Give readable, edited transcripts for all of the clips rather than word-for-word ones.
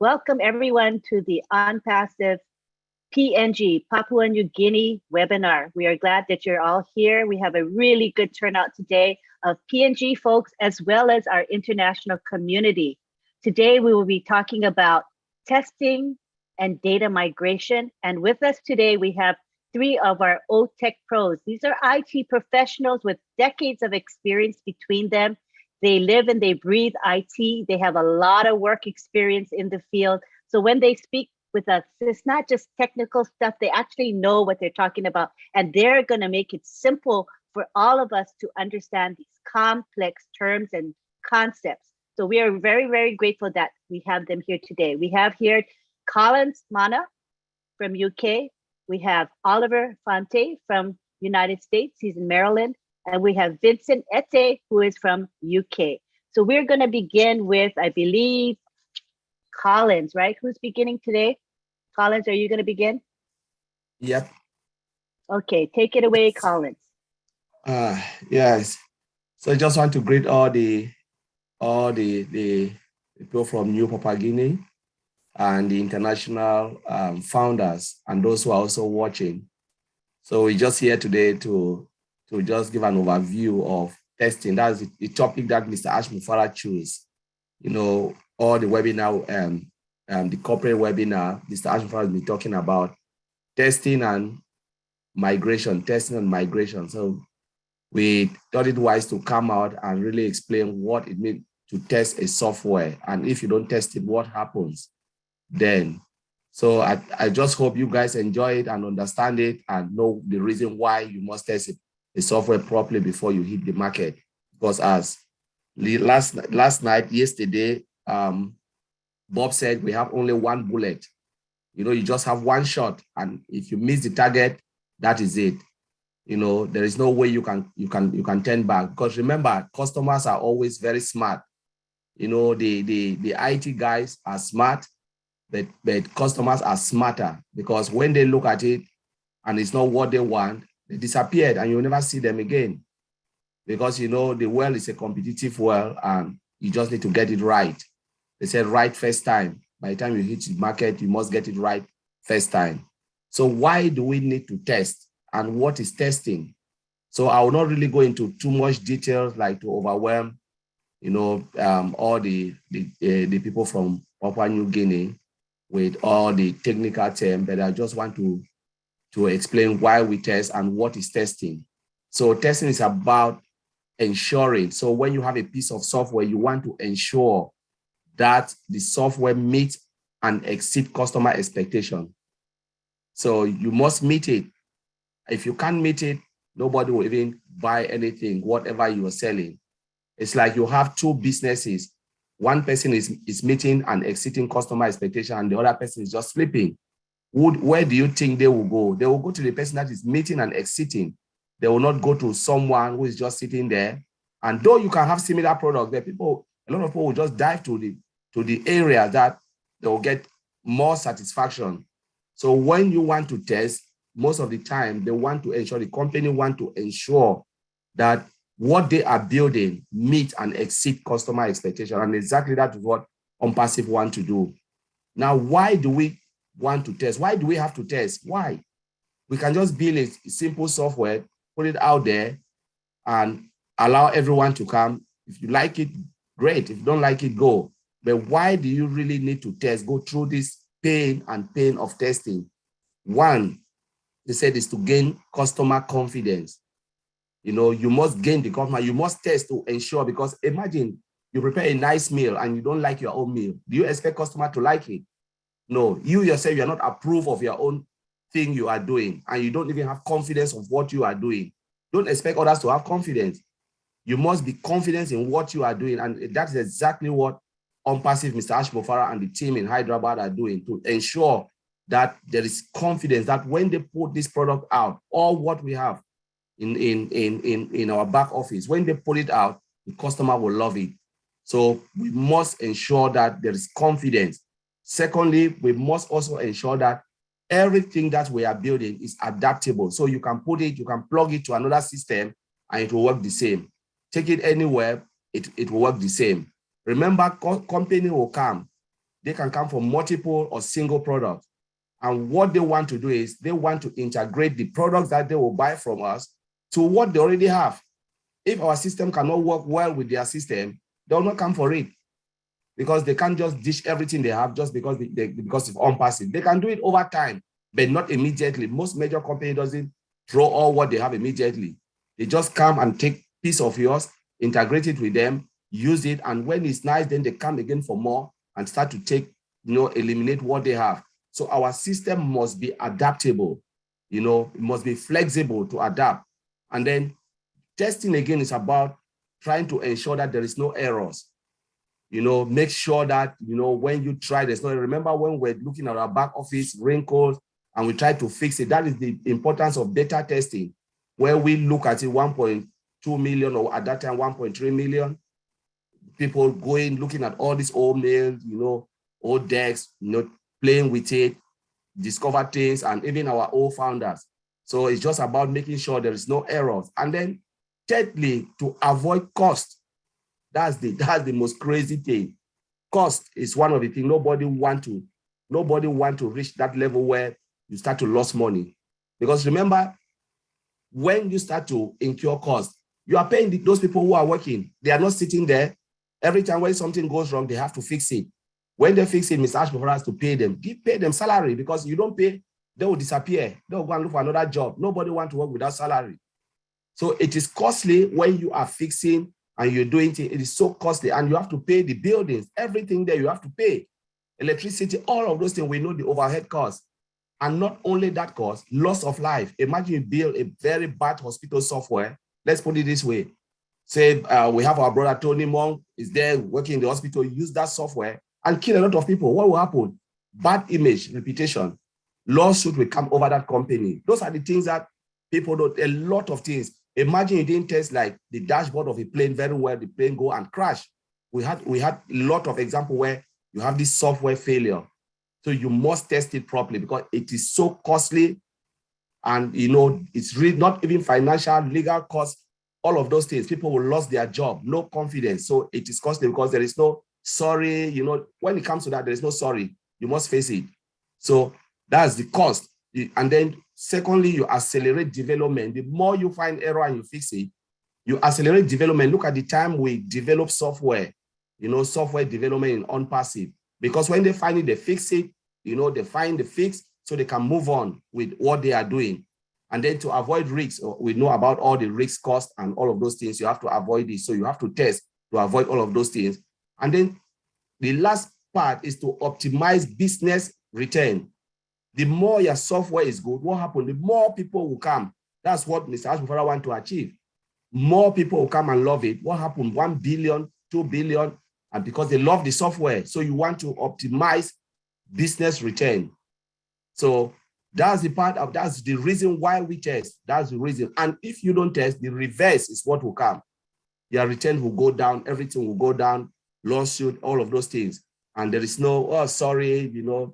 Welcome everyone to the OnPassive PNG, Papua New Guinea webinar. We are glad that you're all here. We have a really good turnout today of PNG folks as well as our international community. Today we will be talking about testing and data migration. And with us today, we have three of our OTech pros. These are IT professionals with decades of experience between them. They live and they breathe IT. They have a lot of work experience in the field. So when they speak with us, it's not just technical stuff. They actually know what they're talking about, and they're going to make it simple for all of us to understand these complex terms and concepts. So we are very, very grateful that we have them here today. We have here Collins Mana from UK. We have Oliver Fonte from United States. He's in Maryland. And we have Vincent Ete, who is from UK. So we're going to begin with, I believe, Collins, right? Who's beginning today? Collins, are you going to begin? Yep. Okay, take it away, Collins. Yes. So I just want to greet all the people from New Papua Guinea and the international founders and those who are also watching. So we're just here today to just give an overview of testing. That's the topic that Mr. Ash Mufara chose. You know, all the webinar, the corporate webinar, Mr. Ash Mufara has been talking about testing and migration. So we thought it wise to come out and really explain what it means to test a software. And if you don't test it, what happens then? So I just hope you guys enjoy it and understand it and know the reason why you must test it. The software properly before you hit the market, because as yesterday, Bob said we have only one bullet. You know, you just have one shot, and if you miss the target, that is it. You know, there is no way you can turn back, because remember, customers are always very smart. You know, the IT guys are smart, but customers are smarter, because when they look at it and it's not what they want, they disappeared and you'll never see them again, because, you know, the world is a competitive world and you just need to get it right. They said right first time. By the time you hit the market, you must get it right first time. So why do we need to test, and what is testing? So I will not really go into too much details, like to overwhelm, you know, all the people from Papua New Guinea with all the technical terms, but I just want to explain why we test and what is testing. So testing is about ensuring. So when you have a piece of software, you want to ensure that the software meets and exceeds customer expectation. So you must meet it. If you can't meet it, nobody will even buy anything, whatever you are selling. It's like you have two businesses. One person is meeting and exceeding customer expectation, and the other person is just sleeping. Where do you think they will go? They will go to the person that is meeting and exiting. They will not go to someone who is just sitting there. And though you can have similar products, but a lot of people will just dive to the area that they will get more satisfaction. So when you want to test, most of the time they want to ensure, the company want to ensure that what they are building meet and exceed customer expectation. And exactly that is what OnPassive want to do. Now, why do we want to test? Why do we have to test? Why? We can just build a simple software, put it out there, and allow everyone to come. If you like it, great. If you don't like it, go. But why do you really need to test? Go through this pain of testing. One, they said, is to gain customer confidence. You know, you must gain the customer. You must test to ensure, because imagine you prepare a nice meal and you don't like your own meal. Do you expect customer to like it? No, you yourself, you are not approved of your own thing you are doing, and you don't even have confidence of what you are doing. Don't expect others to have confidence. You must be confident in what you are doing, and that is exactly what OnPassive, Mr. Ash Mofara and the team in Hyderabad are doing, to ensure that there is confidence that when they put this product out, all what we have in our back office, when they put it out, the customer will love it. So we must ensure that there is confidence. Secondly, we must also ensure that everything that we are building is adaptable. So you can put it, you can plug it to another system and it will work the same. Take it anywhere, it will work the same. Remember, company will come They can come from multiple or single products. And what they want to do is they want to integrate the products that they will buy from us to what they already have. If our system cannot work well with their system, they will not come for it, because they can't just dish everything they have just because because it's unpassive. They can do it over time, but not immediately. Most major company doesn't throw all what they have immediately. They just come and take piece of yours, integrate it with them, use it, and when it's nice, then they come again for more and start to take, eliminate what they have. So our system must be adaptable, it must be flexible to adapt. And then testing again is about trying to ensure that there is no errors. Make sure that, when you try, there's no, remember when we're looking at our back office wrinkles and we try to fix it, that is the importance of beta testing, where we look at it 1.2 million, or at that time, 1.3 million people going, looking at all these old mails, old decks, playing with it, discover things, and even our old founders. So it's just about making sure there is no errors. And then thirdly, to avoid cost. That's the most crazy thing. Cost is one of the things nobody want to reach that level where you start to lose money. Because remember, when you start to incur cost, you are paying those people who are working. They are not sitting there. Every time when something goes wrong, they have to fix it. When they fix it, Mr. Ashbrook has to pay them. Pay them salary, because you don't pay, they will disappear. They will go and look for another job. Nobody wants to work without salary. So it is costly when you are fixing and you're doing it. It is so costly, and you have to pay the buildings, everything there you have to pay. Electricity, all of those things, we know the overhead costs. And not only that cost, loss of life. Imagine you build a very bad hospital software. Let's put it this way. Say we have our brother Tony Monk is there working in the hospital, use that software and kill a lot of people. What will happen? Bad image, reputation, lawsuit will come over that company. Those are the things that people do, a lot of things. Imagine you didn't test like the dashboard of a plane very well, the plane go and crash. We had a lot of examples where you have this software failure. So you must test it properly, because it is so costly, and it's really not even financial, legal costs, all of those things. People will lose their job, no confidence. So it is costly because there is no sorry, when it comes to that, there is no sorry. You must face it. So that's the cost. And then secondly, you accelerate development. The more you find error and you fix it, you accelerate development. Look at the time we develop software, software development in on-passive. Because when they find it, they fix it, they find the fix so they can move on with what they are doing. And then to avoid risks, we know about all the risk costs and all of those things. You have to avoid it. So you have to test to avoid all of those things. And then the last part is to optimize business return. The more your software is good, what happens? The more people will come. That's what Mr. Ashbrook wants to achieve. More people will come and love it. What happened? 1 billion, 2 billion, and because they love the software. So you want to optimize business return. So that's the reason why we test. That's the reason. And if you don't test, the reverse is what will come. Your return will go down, everything will go down, lawsuit, all of those things. And there is no, oh, sorry, the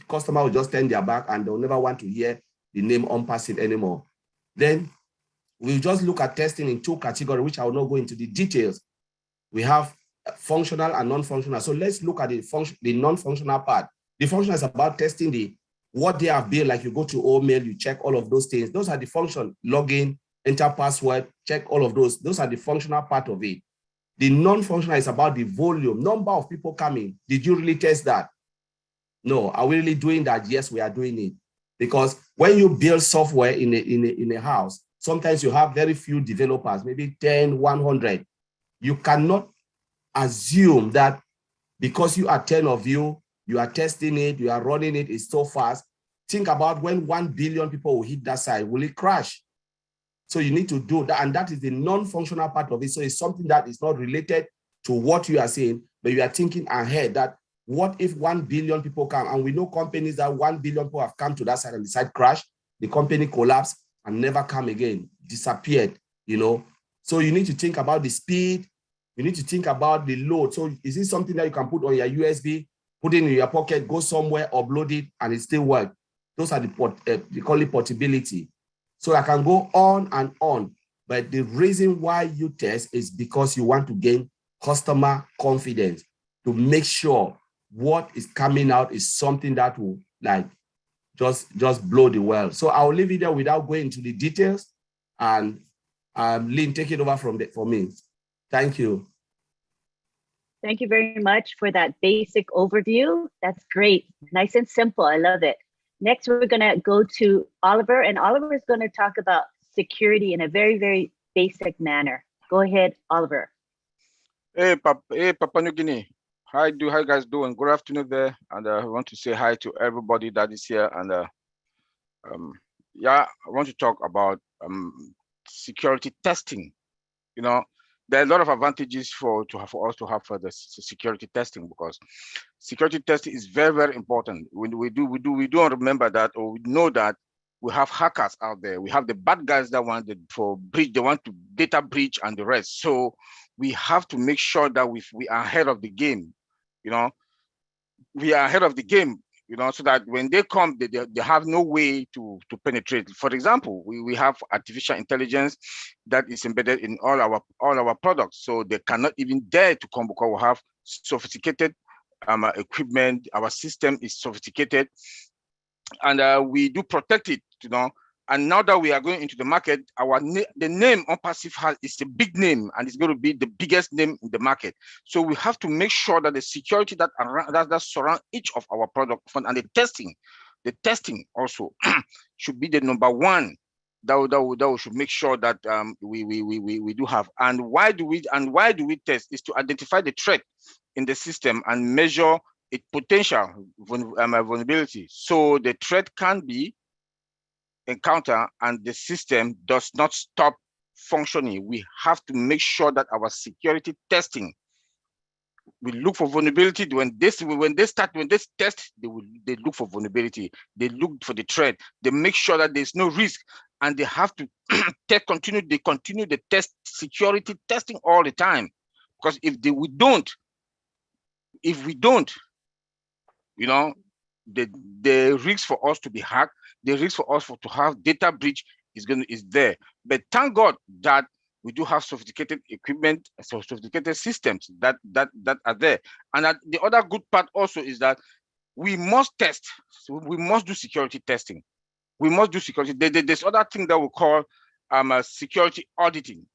customer will just turn their back and they'll never want to hear the name on-passive anymore. Then we'll just look at testing in two categories, which I will not go into the details. We have functional and non-functional. So let's look at the non-functional part. The functional is about testing what they have built, like you go to OMail, you check all of those things. Those are the function, login, enter password, check all of those. Those are the functional part of it. The non-functional is about the volume, number of people coming. Did you really test that? No. Are we really doing that? Yes, we are doing it. Because when you build software in a house, sometimes you have very few developers, maybe 10, 100. You cannot assume that because you are 10 of you, you are testing it, you are running it, it's so fast. Think about when 1 billion people will hit that site, will it crash? So you need to do that, and that is the non-functional part of it. So it's something that is not related to what you are saying, but you are thinking ahead that what if 1 billion people come? And we know companies that 1 billion people have come to that site and the site crashed, the company collapsed and never come again, disappeared, So you need to think about the speed, you need to think about the load. So is this something that you can put on your USB, put it in your pocket, go somewhere, upload it, and it still works? Those are they call it portability. So I can go on and on, but the reason why you test is because you want to gain customer confidence, to make sure what is coming out is something that will like just blow the world. So I'll leave it there without going into the details, and Lynn, take it over for me. Thank you. Thank you very much for that basic overview. That's great. Nice and simple. I love it. Next, we're going to go to Oliver, and Oliver is going to talk about security in a very, very basic manner. Go ahead, Oliver. Hey, Papua New Guinea. How you guys doing? Good afternoon there. And I want to say hi to everybody that is here. And yeah, I want to talk about security testing. You know, there are a lot of advantages for us to have for the security testing, because security testing is very, very important. When we don't remember that, or we know that we have hackers out there. We have the bad guys that want they want to data breach and the rest. So we have to make sure that we are ahead of the game. You know, we are ahead of the game. You know, so that when they come, they have no way to penetrate. For example, we have artificial intelligence that is embedded in all our products, so they cannot even dare to come, because we have sophisticated equipment. Our system is sophisticated, and we do protect it. You know, and now that we are going into the market, the name OnPassive has is a big name, and it's going to be the biggest name in the market. So we have to make sure that the security that surround each of our products, and the testing also should be the number one that we should make sure that we do have. And why do we test? Is to identify the threat in the system and measure its potential vulnerability, so the threat can be encounter and the system does not stop functioning. We have to make sure that our security testing, we look for vulnerability. When they test, they look for vulnerability. They look for the threat. They make sure that there's no risk, and they have to continue the security testing all the time. Because if we don't, you know, the risk for us to be hacked, the risk for us to have data breach is there. But thank God that we do have sophisticated equipment, sophisticated systems that are there. And the other good part also is that we must test. So we must do security testing. We must do security. There's other thing that we call security auditing.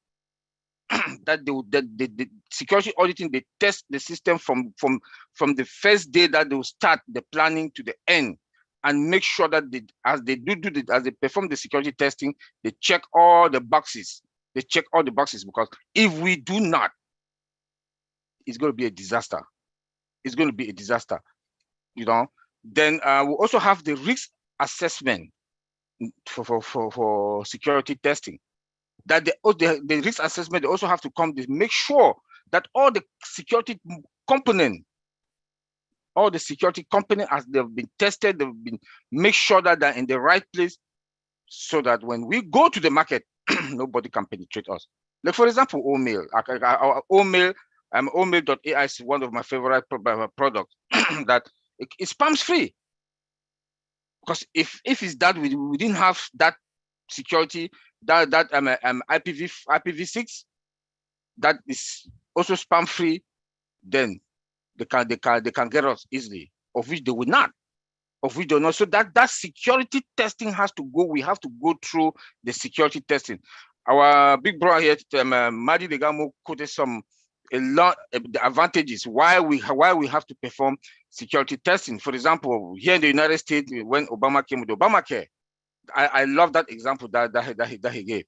That the security auditing, they test the system from the first day that they will start the planning to the end, and make sure that as they perform the security testing, they check all the boxes. Because if we do not, it's going to be a disaster. It's going to be a disaster. You know. Then we also have the risk assessment for security testing. That the risk assessment, they also have to come to make sure that all the security component as they've been tested, they've been make sure that they're in the right place, so that when we go to the market, nobody can penetrate us. Like for example, Omail. Our Omail, Omail.ai is one of my favorite products that it's spams free. Because if it's that we didn't have that security, that IPv6 that is also spam free, then they can get us easily, of which they will not, So that security testing has to go. We have to go through the security testing. Our big brother here, Madi Degamo, quoted a lot of the advantages why we have to perform security testing. For example, here in the United States, when Obama came with Obamacare, I love that example that he gave,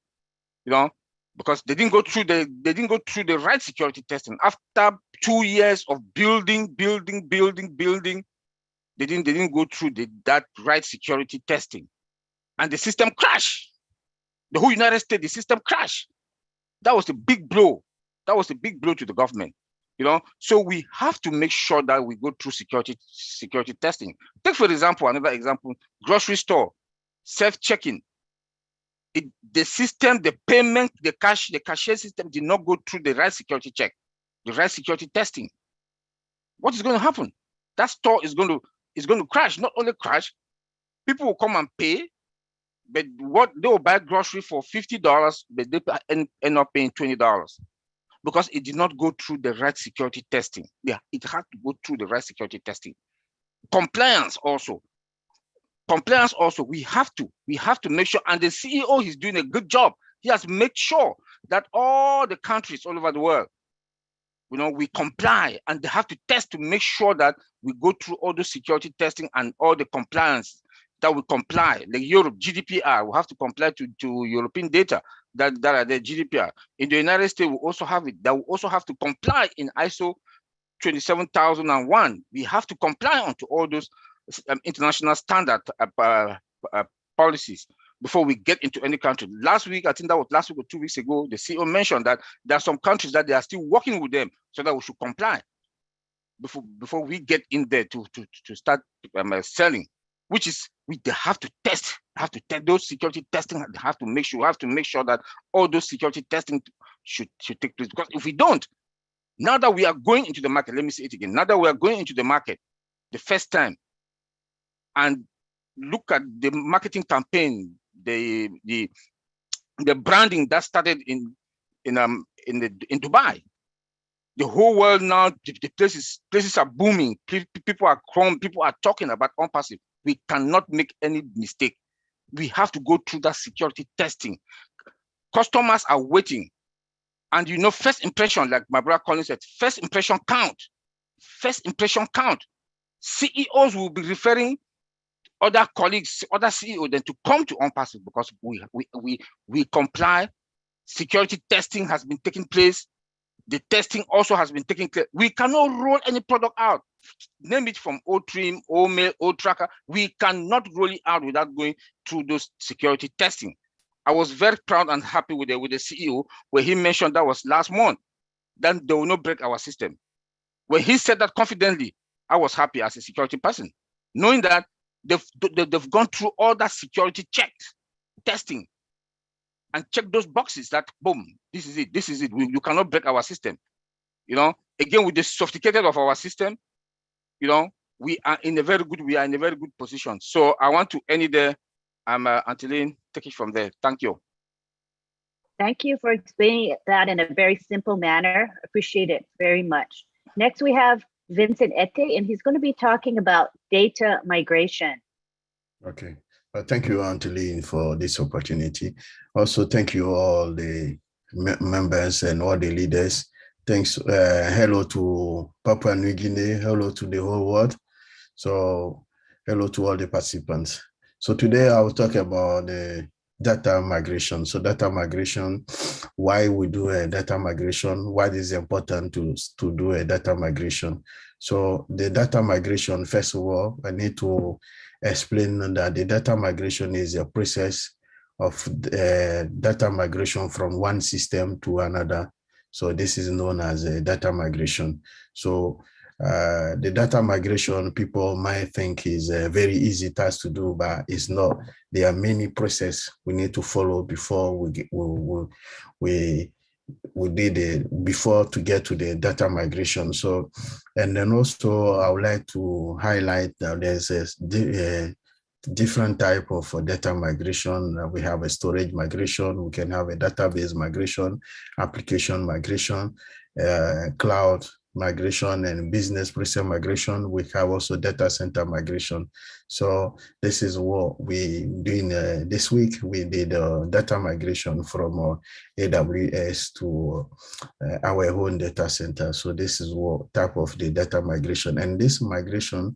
you know, because they didn't go through the right security testing. After 2 years of building, they didn't go through that right security testing, and the system crashed. The whole United States, the system crashed. That was a big blow. That was a big blow to the government, you know. So we have to make sure that we go through security testing. Take for example, another example, grocery store. Self-checking. The system, the payment, the cashier system did not go through the right security check, the right security testing. What is going to happen? That store is going to crash. Not only crash, people will come and pay, but what they will buy grocery for $50, but they end up paying $20. because it did not go through the right security testing. Yeah, it had to go through the right security testing. Compliance also. We have to make sure, and the CEO is doing a good job. He has made sure that all the countries all over the world, we comply, and they have to test to make sure that we go through all the security testing and all the compliance that we comply. Like Europe, GDPR, we have to comply to European data that are the GDPR. In the United States, we also have it. That we also have to comply in ISO 27001. We have to comply onto all those international standard policies before we get into any country. Last week, I think that was last week or 2 weeks ago, the CEO mentioned that there are some countries that they are still working with them so that we should comply before we get in there to start selling, which is they have to test, those security testing. They have to make sure that all those security testing should take place. Because if we don't, now that we are going into the market, let me say it again. Now that we are going into the market the first time, and look at the marketing campaign, the branding that started in Dubai. The whole world now, the places are booming. People are crawling, people are talking about OnPassive. We cannot make any mistake. We have to go through that security testing. Customers are waiting. And first impression, like my brother Colin said, first impression count. First impression count. CEOs will be referring other colleagues, other CEOs, then to come to OnPassive because we comply. Security testing has been taking place. The testing also has been taking place. We cannot roll any product out. Name it from old trim, old mail, old tracker. We cannot roll it out without going through those security testing. I was very proud and happy with the CEO where he mentioned that was last month. Then they will not break our system. When he said that confidently, I was happy as a security person, knowing that they've gone through all that security checks, testing, and check those boxes that boom, this is it. You cannot break our system. Again, with the sophisticated of our system, we are in a very good position. So I want to end it there. Angeline, take it from there. Thank you. Thank you for explaining that in a very simple manner. Appreciate it very much. Next, we have Vincent Ete, and he's going to be talking about data migration. Okay. Thank you, Angeline, for this opportunity. Also, thank you all the members and all the leaders. Thanks. Hello to Papua New Guinea. Hello to the whole world. So hello to all the participants. So today I will talk about the data migration. So data migration, why we do a data migration, why it is important to do a data migration. So the data migration, first of all, I need to explain that the data migration is a process of data migration from one system to another. So this is known as a data migration. So the data migration, people might think is a very easy task to do, but it's not. There are many processes we need to follow before we did it, before to get to the data migration. So, and then also I would like to highlight that there's a different type of data migration. We have a storage migration, we can have a database migration, application migration, cloud migration, and business process migration. We have also data center migration. So this is what we doing this week. We did data migration from AWS to our own data center. So this is what type of the data migration. And this migration,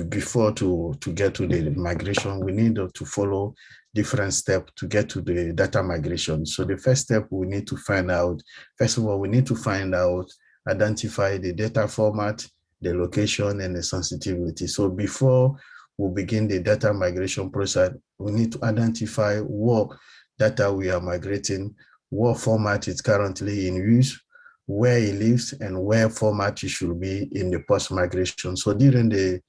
before to get to the migration, we need to follow different steps to get to the data migration. So the first step we need to find out, first of all, we need to find out, identify the data format, the location, and the sensitivity. So before we begin the data migration process, we need to identify what data we are migrating, what format is currently in use, where it lives, and where format it should be in the post-migration. So during the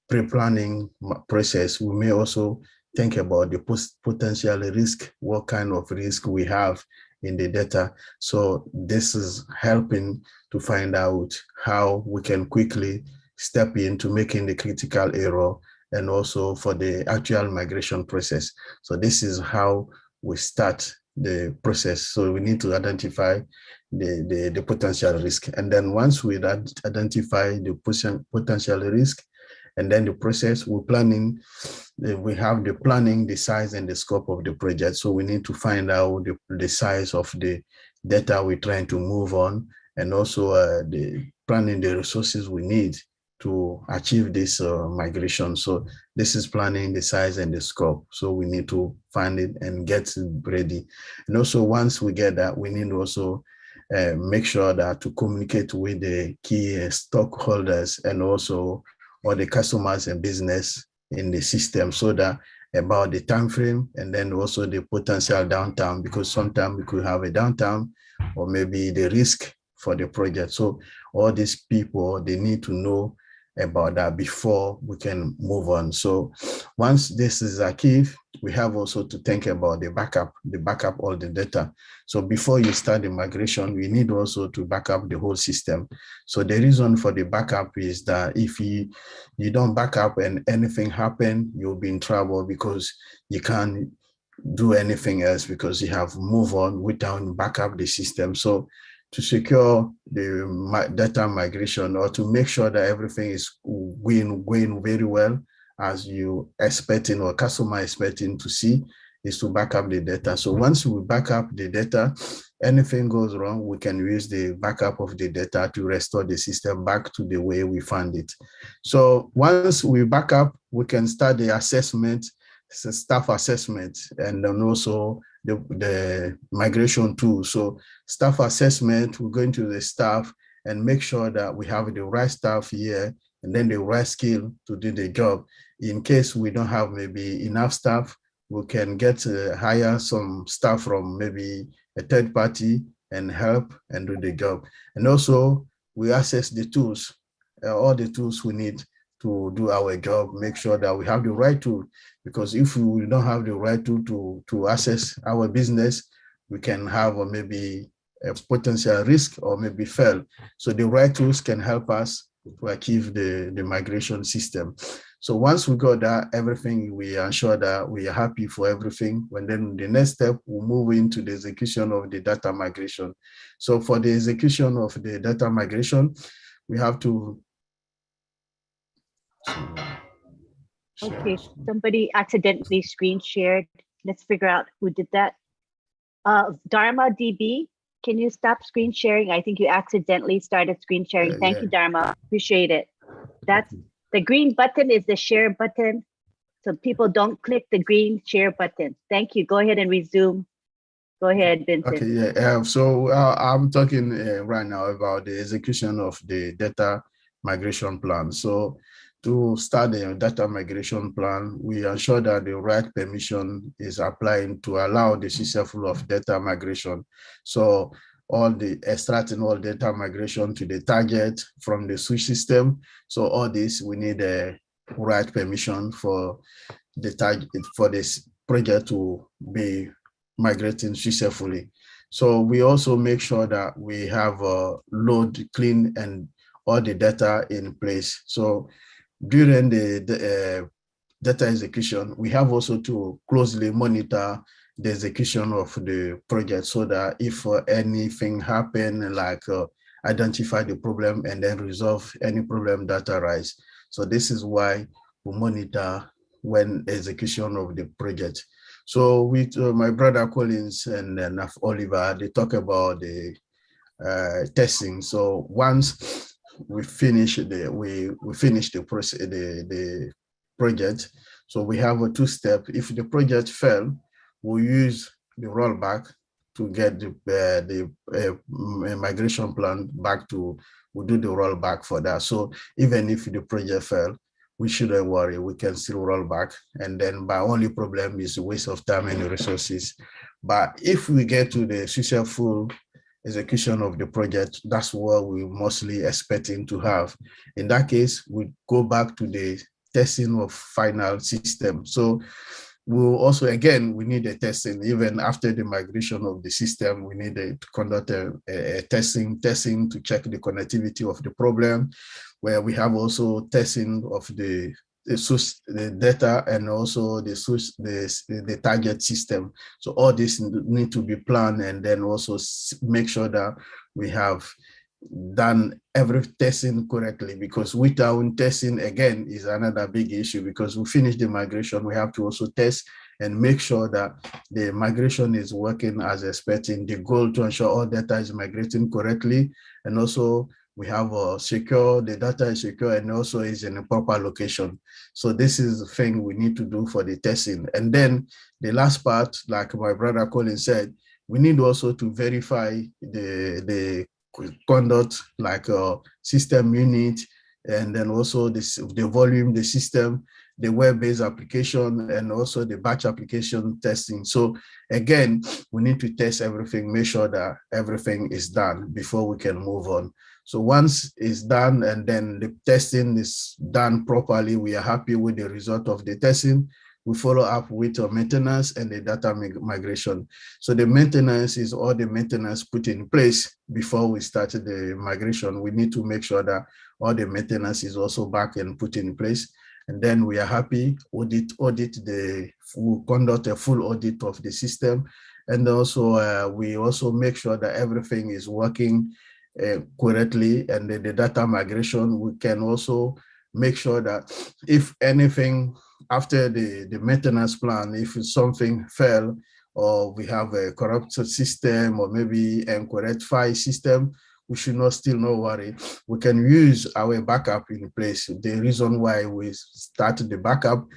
pre-planning process, we may also think about the potential risk, what kind of risk we have in the data. So this is helping to find out how we can quickly step into making the critical error and also for the actual migration process. So this is how we start the process. So we need to identify the potential risk. And then once we identify the potential risk, and then the process, we're planning, we have the planning, the size and the scope of the project. So we need to find out the size of the data we're trying to move on, and also the planning the resources we need to achieve this migration. So this is planning the size and the scope. So we need to find it and get it ready. And also once we get that, we need to also make sure that to communicate with the key stockholders and also all the customers and business in the system, so that about the time frame and then also the potential downtime, because sometimes we could have a downtime or maybe the risk for the project. So all these people, they need to know about that before we can move on. So once this is achieved, we have also to think about the backup all the data. So before you start the migration, we need also to back up the whole system. So the reason for the backup is that if you don't back up and anything happen, you'll be in trouble, because you can't do anything else because you have moved on without backup the system. So to secure the data migration, or to make sure that everything is going very well as you expecting or customer expecting to see, is to back up the data. So once we back up the data, anything goes wrong, we can use the backup of the data to restore the system back to the way we found it. So once we back up, we can start the assessment, staff assessment, and then also the migration tool. So staff assessment, we're going to the staff and make sure that we have the right staff here and then the right skill to do the job. In case we don't have maybe enough staff, we can get hire some staff from maybe a third party and help and do the job. And also we access the tools, all the tools we need to do our job, make sure that we have the right tool, because if we don't have the right tool to assess our business, we can have maybe a potential risk or maybe fail. So the right tools can help us to achieve the migration system. So once we got that, everything, we ensure that we are happy for everything. And then the next step, we'll move into the execution of the data migration. So for the execution of the data migration, we have to. Okay, somebody accidentally screen shared. Let's figure out who did that. Dharma DB, can you stop screen sharing? I think you accidentally started screen sharing. Thank you, Dharma. Appreciate it. That's the green button is the share button. So people don't click the green share button. Thank you. Go ahead and resume. Go ahead, Vincent. Okay, yeah. So I'm talking right now about the execution of the data migration plan. So to start the data migration plan, we ensure that the right permission is applying to allow the successful of data migration. So all the extracting all data migration to the target from the switch system. So all this, we need a right permission for the target, for this project to be migrating successfully. So we also make sure that we have load, clean, and all the data in place. So during the data execution, we have also to closely monitor the execution of the project, so that if anything happen, like identify the problem and then resolve any problem that arise. So this is why we monitor when execution of the project. So with my brother Collins and Oliver, they talk about the testing. So once we finish the process, the project. So we have a two-step. If the project fail, we use the rollback to get the migration plan back to. We do the rollback for that. So even if the project fail, we shouldn't worry. We can still roll back, and then my only problem is a waste of time and resources. But if we get to the successful execution of the project, that's what we're mostly expecting to have. In that case, we go back to the testing of final system. So we'll also, again, we need a testing. Even after the migration of the system, we need to conduct a testing to check the connectivity of the problem, where we have also testing of the the data and also the target system. So all this need to be planned, and then also make sure that we have done every testing correctly, because without testing, again, is another big issue, because we finish the migration, we have to also test and make sure that the migration is working as expected. The goal to ensure all data is migrating correctly, and also we have the data is secure and also is in a proper location. So this is the thing we need to do for the testing. And then the last part, like my brother Colin said, we need also to verify the conduct, like system unit, and then also the volume, the system, the web-based application, and also the batch application testing. So again, we need to test everything, make sure that everything is done before we can move on. So once it's done and then the testing is done properly, we are happy with the result of the testing, we follow up with maintenance and the data migration. So the maintenance is all the maintenance put in place before we started the migration. We need to make sure that all the maintenance is also back and put in place. And then we are happy, we'll conduct a full audit of the system. And also we also make sure that everything is working correctly, and the data migration, we can also make sure that if anything after the maintenance plan, if something fell, or we have a corrupted system, or maybe a incorrect file system, we should not still not worry. We can use our backup in place. The reason why we started the backup,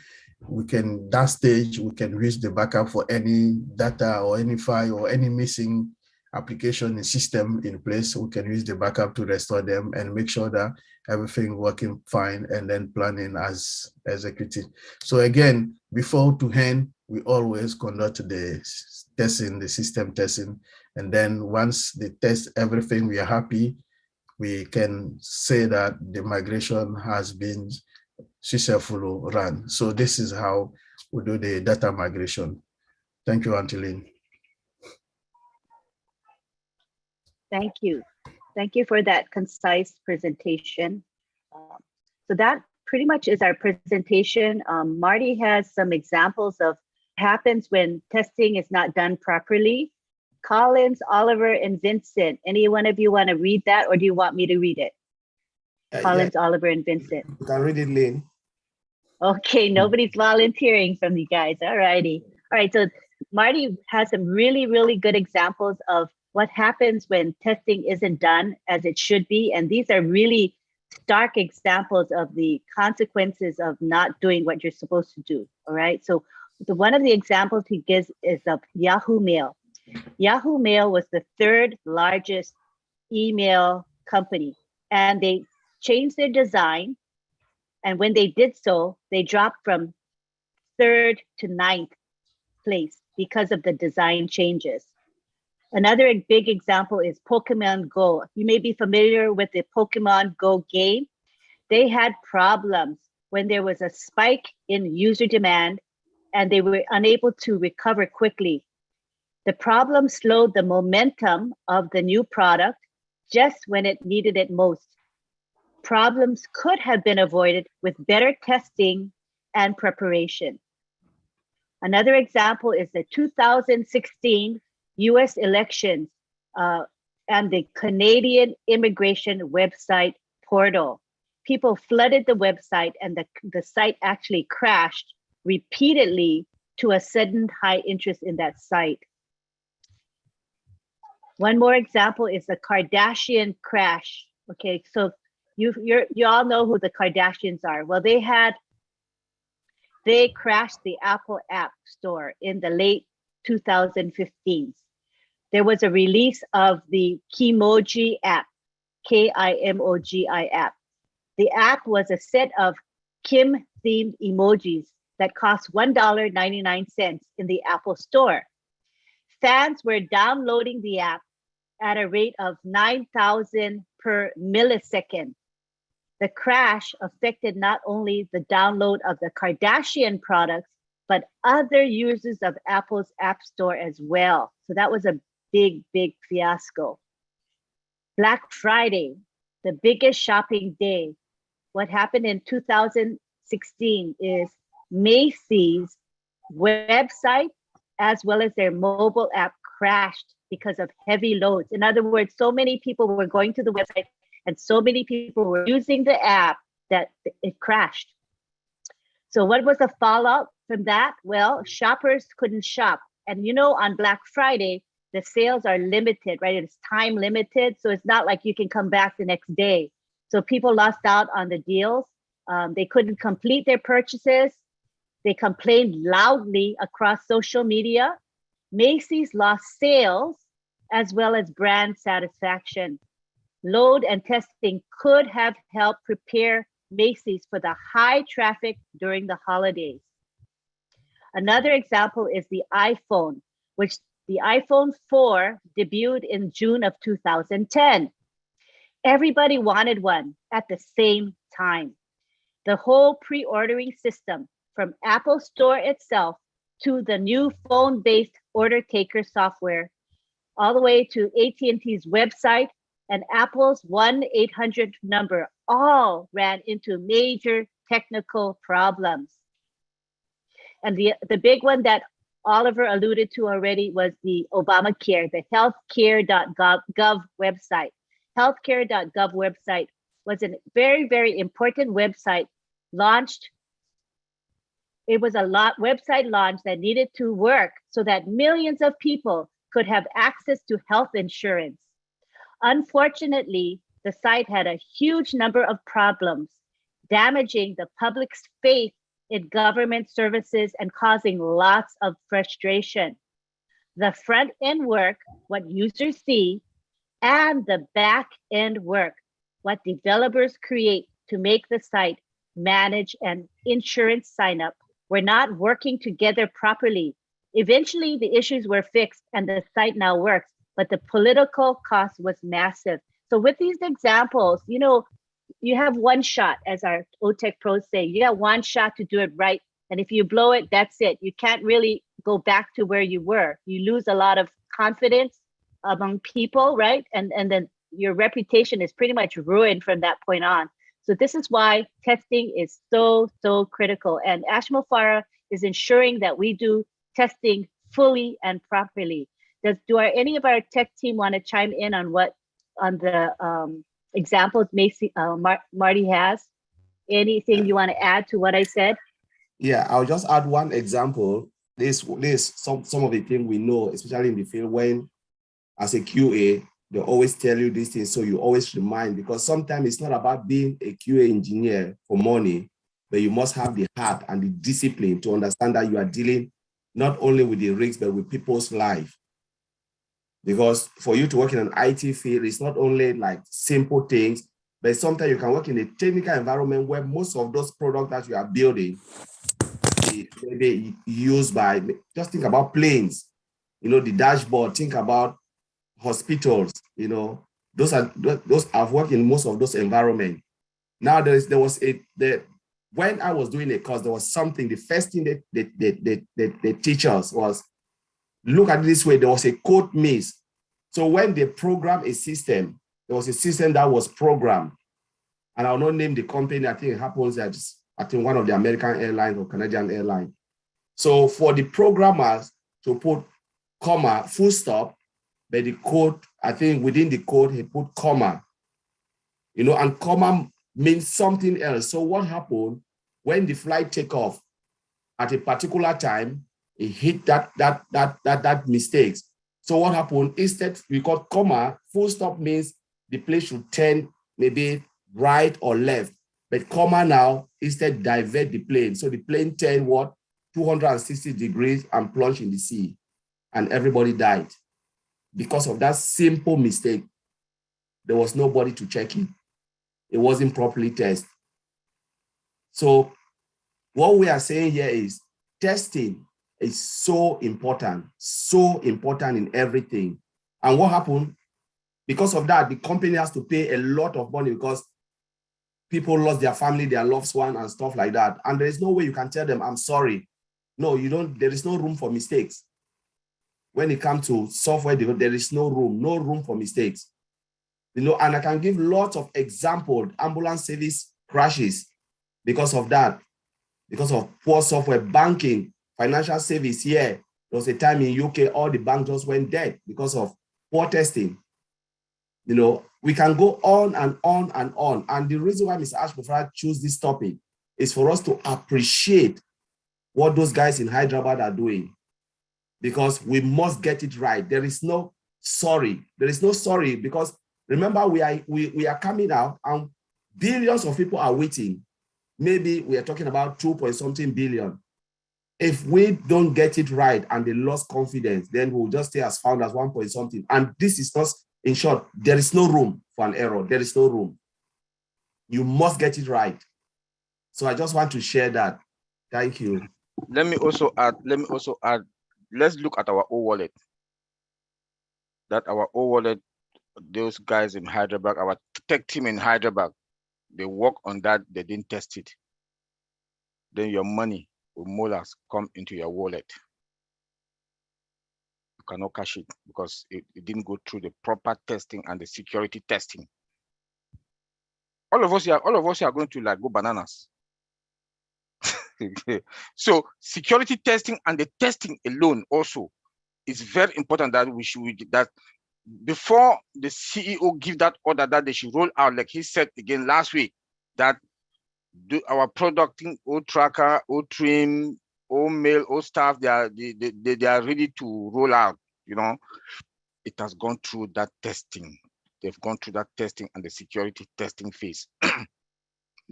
that stage, we can use the backup for any data or any file or any missing application and system in place. We can use the backup to restore them and make sure that everything working fine, and then planning as executed. So again, before to hand, we always conduct the testing, the system testing. And then once they test everything, we are happy, we can say that the migration has been successfully run. So this is how we do the data migration. Thank you, Angeline. Thank you. Thank you for that concise presentation. So that pretty much is our presentation. Marty has some examples of what happens when testing is not done properly. Collins, Oliver, and Vincent, any one of you want to read that, or do you want me to read it? Collins, yeah. Oliver, and Vincent. You can read it, Lynn. Okay, nobody's volunteering from you guys. All righty. All right, so Marty has some really, really good examples of what happens when testing isn't done as it should be. And these are really stark examples of the consequences of not doing what you're supposed to do. All right. So one of the examples he gives is of Yahoo Mail. Yahoo Mail was the third largest email company, and they changed their design. And when they did so, they dropped from 3rd to 9th place because of the design changes. Another big example is Pokemon Go. You may be familiar with the Pokemon Go game. They had problems when there was a spike in user demand and they were unable to recover quickly. The problem slowed the momentum of the new product just when it needed it most. Problems could have been avoided with better testing and preparation. Another example is the 2016 US elections and the Canadian immigration website portal. People flooded the website and the site actually crashed repeatedly to a sudden high interest in that site. One more example is the Kardashian crash. Okay, so you all know who the Kardashians are. Well, they crashed the Apple App Store in the late 2015s. There was a release of the Kimoji app, K-I-M-O-G-I app. The app was a set of Kim-themed emojis that cost $1.99 in the Apple Store. Fans were downloading the app at a rate of 9,000 per millisecond. The crash affected not only the download of the Kardashian products, but other users of Apple's App Store as well. So that was a big, big fiasco. Black Friday, the biggest shopping day. What happened in 2016 16 is Macy's website as well as their mobile app crashed because of heavy loads. In other words, so many people were going to the website and so many people were using the app that it crashed. So what was the fallout from that? Well, shoppers couldn't shop. And you know, on Black Friday, the sales are limited, right? It's time limited. So it's not like you can come back the next day. So people lost out on the deals. They couldn't complete their purchases. They complained loudly across social media. Macy's lost sales as well as brand satisfaction. Load and testing could have helped prepare Macy's for the high traffic during the holidays. Another example is the iPhone, which the iPhone 4 debuted in June of 2010. Everybody wanted one at the same time. The whole pre-ordering system, from Apple Store itself to the new phone-based order taker software, all the way to AT&T's website and Apple's 1-800 number, all ran into major technical problems. And the big one that Oliver alluded to already was the Obamacare, the healthcare.gov website. Healthcare.gov website was a very, very important website launched. It was a website launch that needed to work so that millions of people could have access to health insurance. Unfortunately, the site had a huge number of problems, damaging the public's faith in government services and causing lots of frustration. The front end work, what users see, and the back end work, what developers create to make the site manage an insurance sign up, were not working together properly. Eventually, the issues were fixed and the site now works, but the political cost was massive. So with these examples, you know, you have one shot, as our OTech pros say. You got one shot to do it right. And if you blow it, that's it. You can't really go back to where you were. You lose a lot of confidence among people, right? And then your reputation is pretty much ruined from that point on. So this is why testing is so critical. And Ashmo Farah is ensuring that we do testing fully and properly. Do any of our tech team want to chime in on the examples Marty has? Anything you want to add to what I said? Yeah, I'll just add one example. This some of the things we know, especially in the field, when as a QA, they always tell you these things, so you always remind, because sometimes it's not about being a QA engineer for money, but you must have the heart and the discipline to understand that you are dealing not only with the risks, but with people's life. Because for you to work in an IT field, it's not only like simple things, but sometimes you can work in a technical environment where most of those products that you are building may be used by, just think about planes, you know, the dashboard, think about hospitals, you know, those I've worked in most of those environments. Now when I was doing a course, there was something, the first thing that they teach us was, look at it this way, there was a code miss. So when they program a system, there was a system that was programmed, and I'll not name the company. I think it happens at one of the American airlines or Canadian airlines. So for the programmers to put comma, full stop, but the code, I think within the code, he put comma, you know, and comma means something else. So what happened when the flight take off at a particular time, it hit that mistakes. So what happened, instead we got comma, full stop means the plane should turn maybe right or left, but comma now instead divert the plane. So the plane turned 260 degrees and plunged in the sea, and everybody died. Because of that simple mistake, there was nobody to check it. It wasn't properly tested. So what we are saying here is testing is so important in everything. And what happened? Because of that, the company has to pay a lot of money because people lost their family, their loved one, and stuff like that. And there is no way you can tell them, I'm sorry. No, you don't. There is no room for mistakes. When it comes to software development, there is no room for mistakes. You know, and I can give lots of examples, ambulance service crashes because of that. because of poor software. Banking, financial service here. There was a time in UK, all the banks just went dead because of poor testing. You know, we can go on and on and on. And the reason why Mr. Ashmufra chose this topic is for us to appreciate what those guys in Hyderabad are doing, because we must get it right. There is no sorry. There is no sorry, because remember, we are coming out and billions of people are waiting. Maybe we are talking about 2-point-something billion. If we don't get it right and they lost confidence, then we'll just stay as found as 1-point-something. And this is not, in short, there is no room for an error. There is no room. You must get it right. So I just want to share that. Thank you. Let me also add, let's look at our wallet. That our wallet, those guys in Hyderabad, our tech team in Hyderabad, they work on that, they didn't test it. Then your money will more or less come into your wallet. You cannot cash it because it didn't go through the proper testing and the security testing. All of us are going to like go bananas. So security testing and the testing alone also is very important, that we should, that before the CEO give that order that they should roll out, like he said again last week, that do our producting, old tracker, old trim, old mail, old staff, they are ready to roll out. You know, it has gone through that testing. They've gone through that testing and the security testing phase.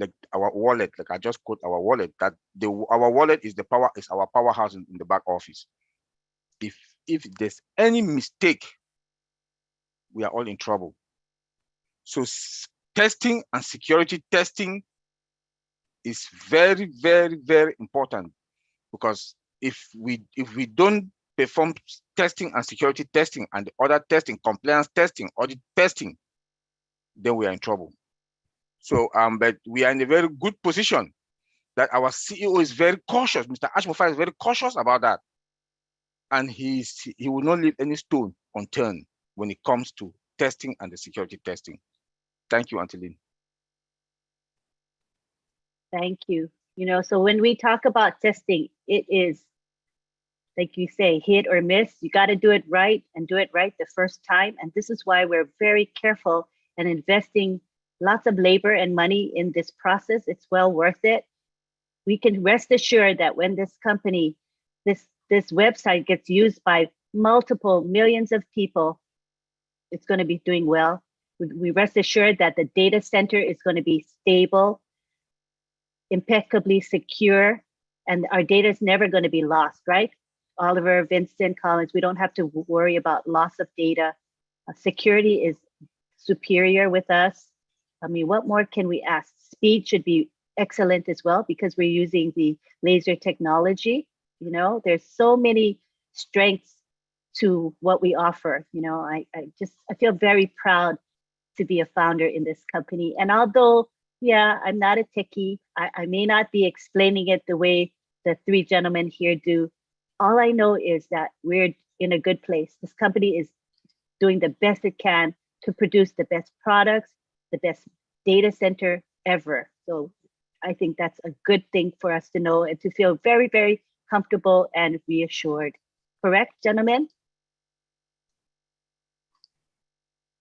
Like our wallet, like I just quote our wallet, that our wallet is our powerhouse in the back office. If there's any mistake, we are all in trouble. So testing and security testing is very, very, very important, because if we don't perform testing and security testing and the other testing, compliance testing, audit testing, then we are in trouble. So but we are in a very good position that our CEO is very cautious. Mr. Ashmufra is very cautious about that. And he will not leave any stone unturned when it comes to testing and the security testing. Thank you, Auntie Lynn. Thank you. You know, so when we talk about testing, it is, like you say, hit or miss. You got to do it right and do it right the first time. And this is why we're very careful and investing lots of labor and money in this process. It's well worth it. We can rest assured that when this company, this website gets used by multiple millions of people, it's going to be doing well. We rest assured that the data center is going to be stable, impeccably secure, and our data is never going to be lost, right? Oliver, Vincent, Collins, we don't have to worry about loss of data. Security is superior with us. I mean, what more can we ask? Speed should be excellent as well, because we're using the laser technology. You know, there's so many strengths to what we offer. You know, I feel very proud to be a founder in this company. And although, yeah, I'm not a techie, I may not be explaining it the way the three gentlemen here do. All I know is that we're in a good place. This company is doing the best it can to produce the best products, the best data center ever. So I think that's a good thing for us to know and to feel very, very comfortable and reassured. Correct, gentlemen?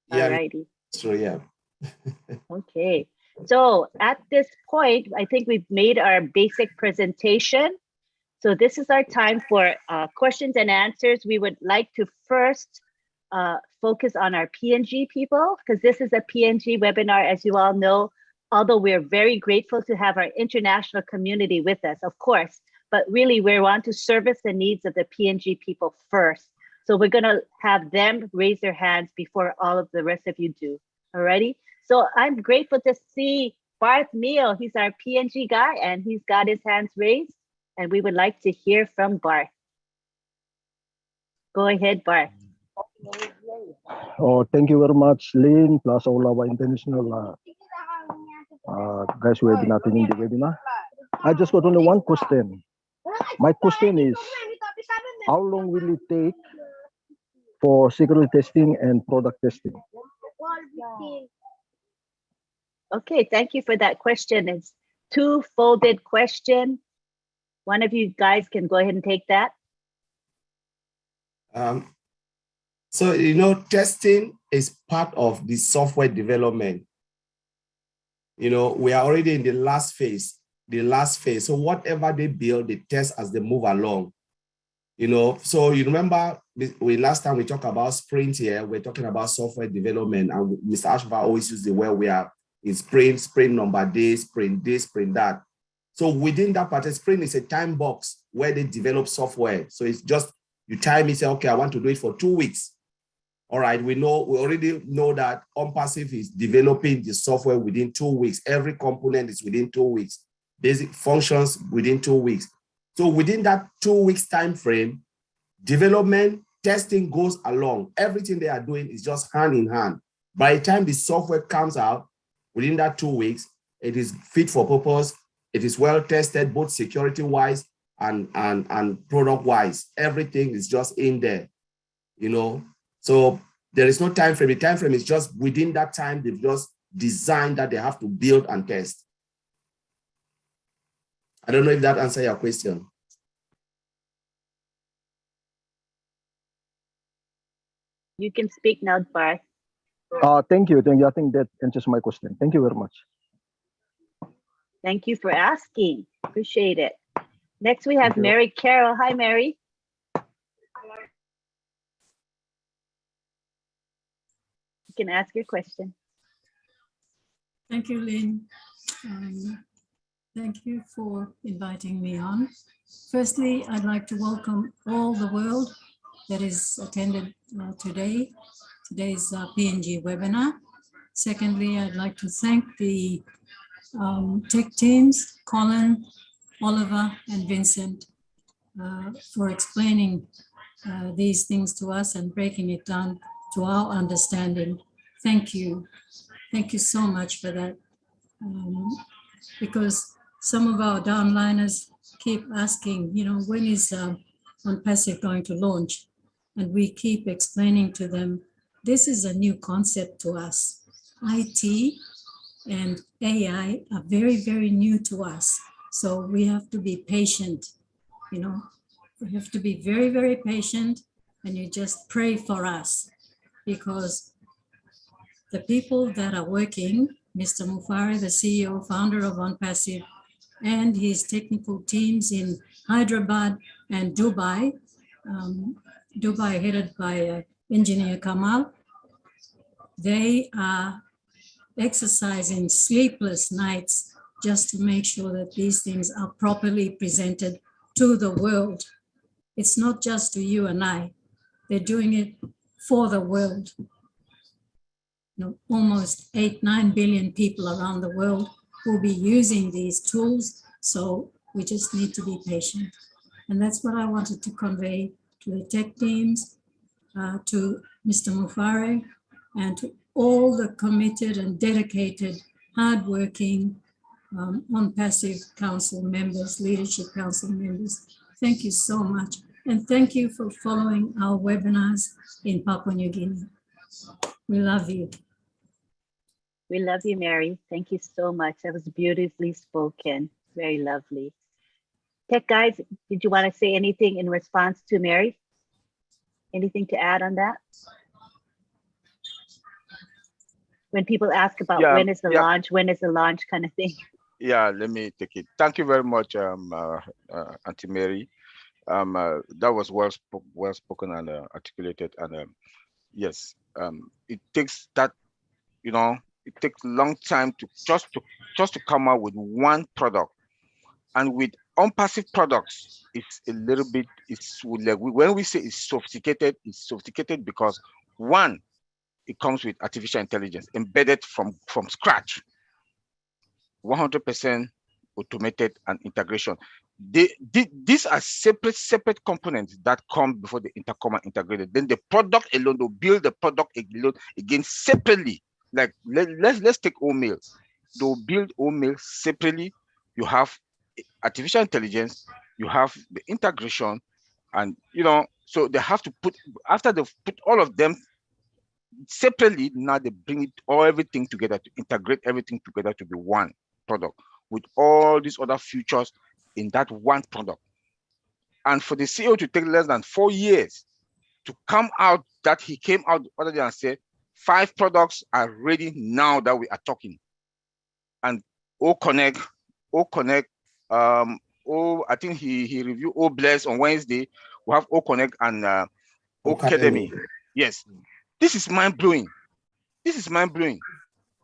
Yeah. Alrighty. So yeah. Okay. So at this point, I think we've made our basic presentation. So this is our time for questions and answers. We would like to first focus on our PNG people, because this is a PNG webinar, as you all know, although we're very grateful to have our international community with us, of course, but really we want to service the needs of the PNG people first. So we're gonna have them raise their hands before all of the rest of you do, alrighty? So I'm grateful to see Barth Meal, he's our PNG guy and he's got his hands raised, and we would like to hear from Barth. Go ahead, Barth. Oh, thank you very much, Lynn, plus all our international guys who have been attending the webinar. I just got only one question. My question is, how long will it take for security testing and product testing? Okay, thank you for that question. It's two-folded question. One of you guys can go ahead and take that. So, testing is part of the software development. We are already in the last phase. So whatever they build, they test as they move along. So you remember last time we talked about sprint here, we're talking about software development, and Mr. Ashva always used the word we are in sprint number this, sprint that. So within that part, sprint is a time box where they develop software. So it's just, you time it, say, okay, I want to do it for 2 weeks. All right, we already know that OnPassive is developing the software within 2 weeks. Every component is within 2 weeks. Basic functions within 2 weeks. So within that 2 weeks time frame, development, testing goes along. Everything they are doing is just hand in hand. By the time the software comes out, within that 2 weeks, it is fit for purpose. It is well tested, both security-wise and product-wise. Everything is just in there, So there is no time frame. The time frame is just within that time they've just designed that they have to build and test. I don't know if that answers your question. You can speak now, Bart. Thank you. I think that answers my question. Thank you very much. Thank you for asking. Appreciate it. Next, we have Thank you. Mary Carroll. Hi, Mary. You can ask your question. Thank you, Lynn. Thank you for inviting me on. Firstly, I'd like to welcome all the world that is attended today's PNG webinar. Secondly, I'd like to thank the tech teams, Colin, Oliver, and Vincent, for explaining these things to us and breaking it down to our understanding. Thank you. Thank you so much for that. Because some of our downliners keep asking, when is OnPassive going to launch? And we keep explaining to them, this is a new concept to us. IT and AI are very, very new to us. So we have to be patient, We have to be very, very patient, and you just pray for us, because the people that are working, Mr. Mufari, the CEO, founder of OnPassive, and his technical teams in Hyderabad and Dubai, Dubai headed by Engineer Kamal, they are exercising sleepless nights just to make sure that these things are properly presented to the world. It's not just to you and I, they're doing it for the world. Almost 8-9 billion people around the world will be using these tools. So we just need to be patient. And that's what I wanted to convey to the tech teams, to Mr. Mufare, and to all the committed and dedicated, hardworking OnPassive Council members, Leadership Council members. Thank you so much. And thank you for following our webinars in Papua New Guinea. We love you. We love you, Mary. Thank you so much. That was beautifully spoken. Very lovely. Tech guys, did you want to say anything in response to Mary? Anything to add on that? When people ask about when is the launch kind of thing. Yeah, let me take it. Thank you very much, Auntie Mary. That was well spoken and articulated. And yes, it takes that, it takes a long time to just to come out with one product. And with OnPassive products, it's a little bit, it's like when we say it's sophisticated because one, it comes with artificial intelligence embedded from scratch, 100% automated and integration. These are separate components that come before the intercom are integrated. Then the product alone, they'll build the product alone again separately. Like let's take OMail. They'll build OMail separately. You have artificial intelligence, you have the integration, and so they have to put, after they've put all of them separately, now they bring it everything together to integrate everything together to be one product with all these other features in that one product. And for the CEO to take less than 4 years to come out, that he came out other than say 5 products are ready now that we are talking. And I think he reviewed Bless on Wednesday. We have Connect and Academy. Yes, this is mind blowing. This is mind blowing.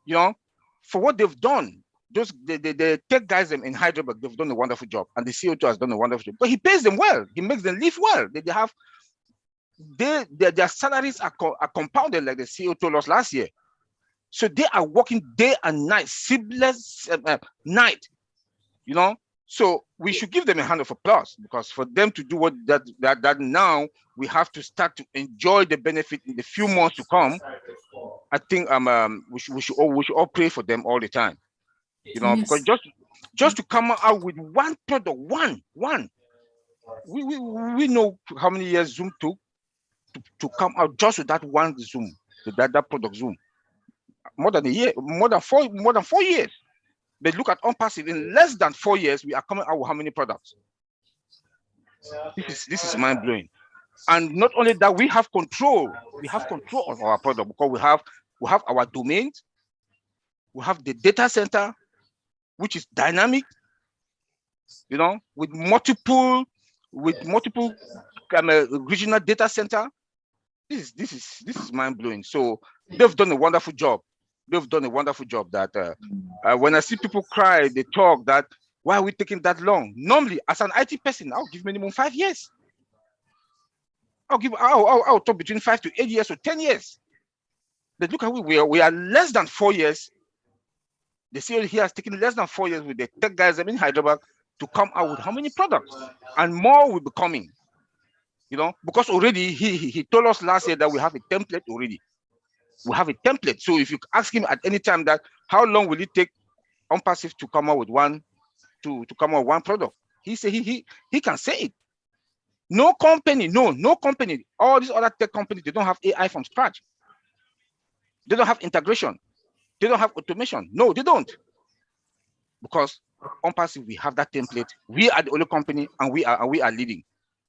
You know, for what they've done. The tech guys in Hyderabad, they've done a wonderful job, and the CO2 has done a wonderful job. But he pays them well. He makes them live well. Their salaries are compounded, like the CEO told us last year. So they are working day and night, sleepless night. You know, so we should give them a hand of applause, because for them to do what that now we have to start to enjoy the benefit in the few months to come. I think we should all pray for them all the time. You know, Yes. because just to come out with one product, one, we know how many years Zoom took to come out just with that one Zoom, that product Zoom. More than a year, more than 4 years. But look at OnPassive, in less than 4 years, we are coming out with how many products? This is mind blowing. And not only that, we have control of our product, because we have our domains, we have the data center, which is dynamic, you know, with multiple regional data center. This is mind blowing. So they've done a wonderful job. They've done a wonderful job. That when I see people cry, they talk that why are we taking that long? Normally, as an IT person, I'll give minimum 5 years. I'll talk between 5 to 8 years or 10 years. But look at we are less than 4 years. The CEO here has taken less than 4 years with the tech guys in Hyderabad to come out with how many products, and more will be coming. You know, because already he told us last year that we have a template already. We have a template. So if you ask him at any time that how long will it take OnPassive to come out with one product, he said he can say it. No company, all these other tech companies, they don't have AI from scratch. They don't have integration. They don't have automation. No, they don't. Because OnPassive, we have that template. We are the only company, and we are leading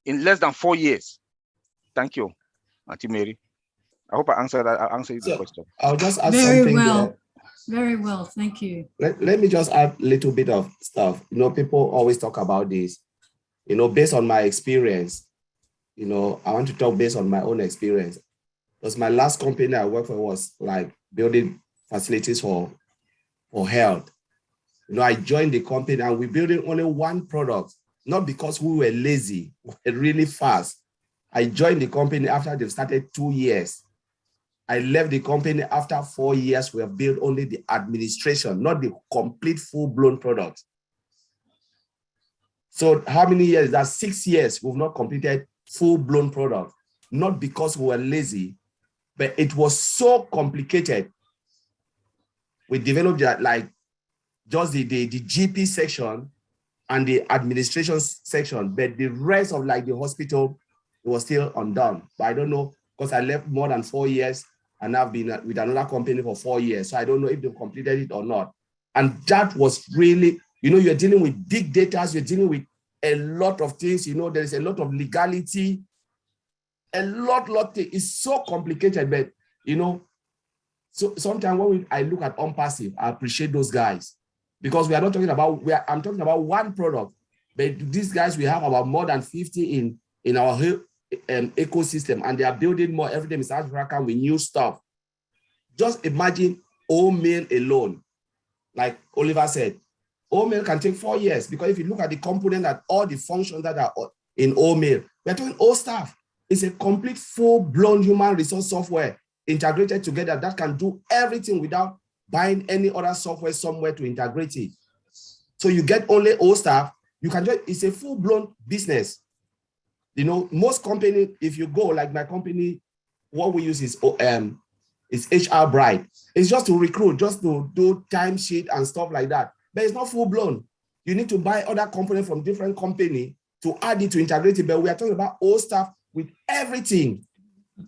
in less than 4 years. Thank you, Auntie Mary. I hope I answered the question. I'll just add Very something well. there. Very well. Thank you. Let me just add a little bit of stuff. You know, people always talk about this. You know, based on my experience, you know, I want to talk based on my own experience. Because my last company I worked for was like building facilities for health. You know, I joined the company and we building only one product, not because we were lazy, we were really fast. I joined the company after they've started 2 years. I left the company after 4 years. We have built only the administration, not the complete full-blown product. So how many years? That's 6 years we've not completed full-blown product. Not because we were lazy, but it was so complicated. We developed that, like just the GP section and the administration section, but the rest of like the hospital, it was still undone. But I don't know, because I left more than 4 years and I've been with another company for 4 years. So I don't know if they've completed it or not. And that was really, you know, you're dealing with big data, you're dealing with a lot of things, you know, there's a lot of legality, a lot it's so complicated, but you know, so sometimes when I look at OnPassive, I appreciate those guys, because we are not talking about, I'm talking about one product, but these guys, we have about more than 50 in our ecosystem, and they are building more every day in South Africa with new stuff. Just imagine O-mail alone. Like Oliver said, O-mail can take 4 years, because if you look at the component that all the functions that are in O-mail, we're talking O-staff. It's a complete full-blown human resource software integrated together that can do everything without buying any other software somewhere to integrate it. So you get only O-staff, you can just, it's a full-blown business. You know, most companies, if you go, like my company, what we use is HR Bright. It's just to recruit, just to do timesheet and stuff like that. But it's not full-blown. You need to buy other components from different company to add it, to integrate it. But we are talking about O-staff with everything,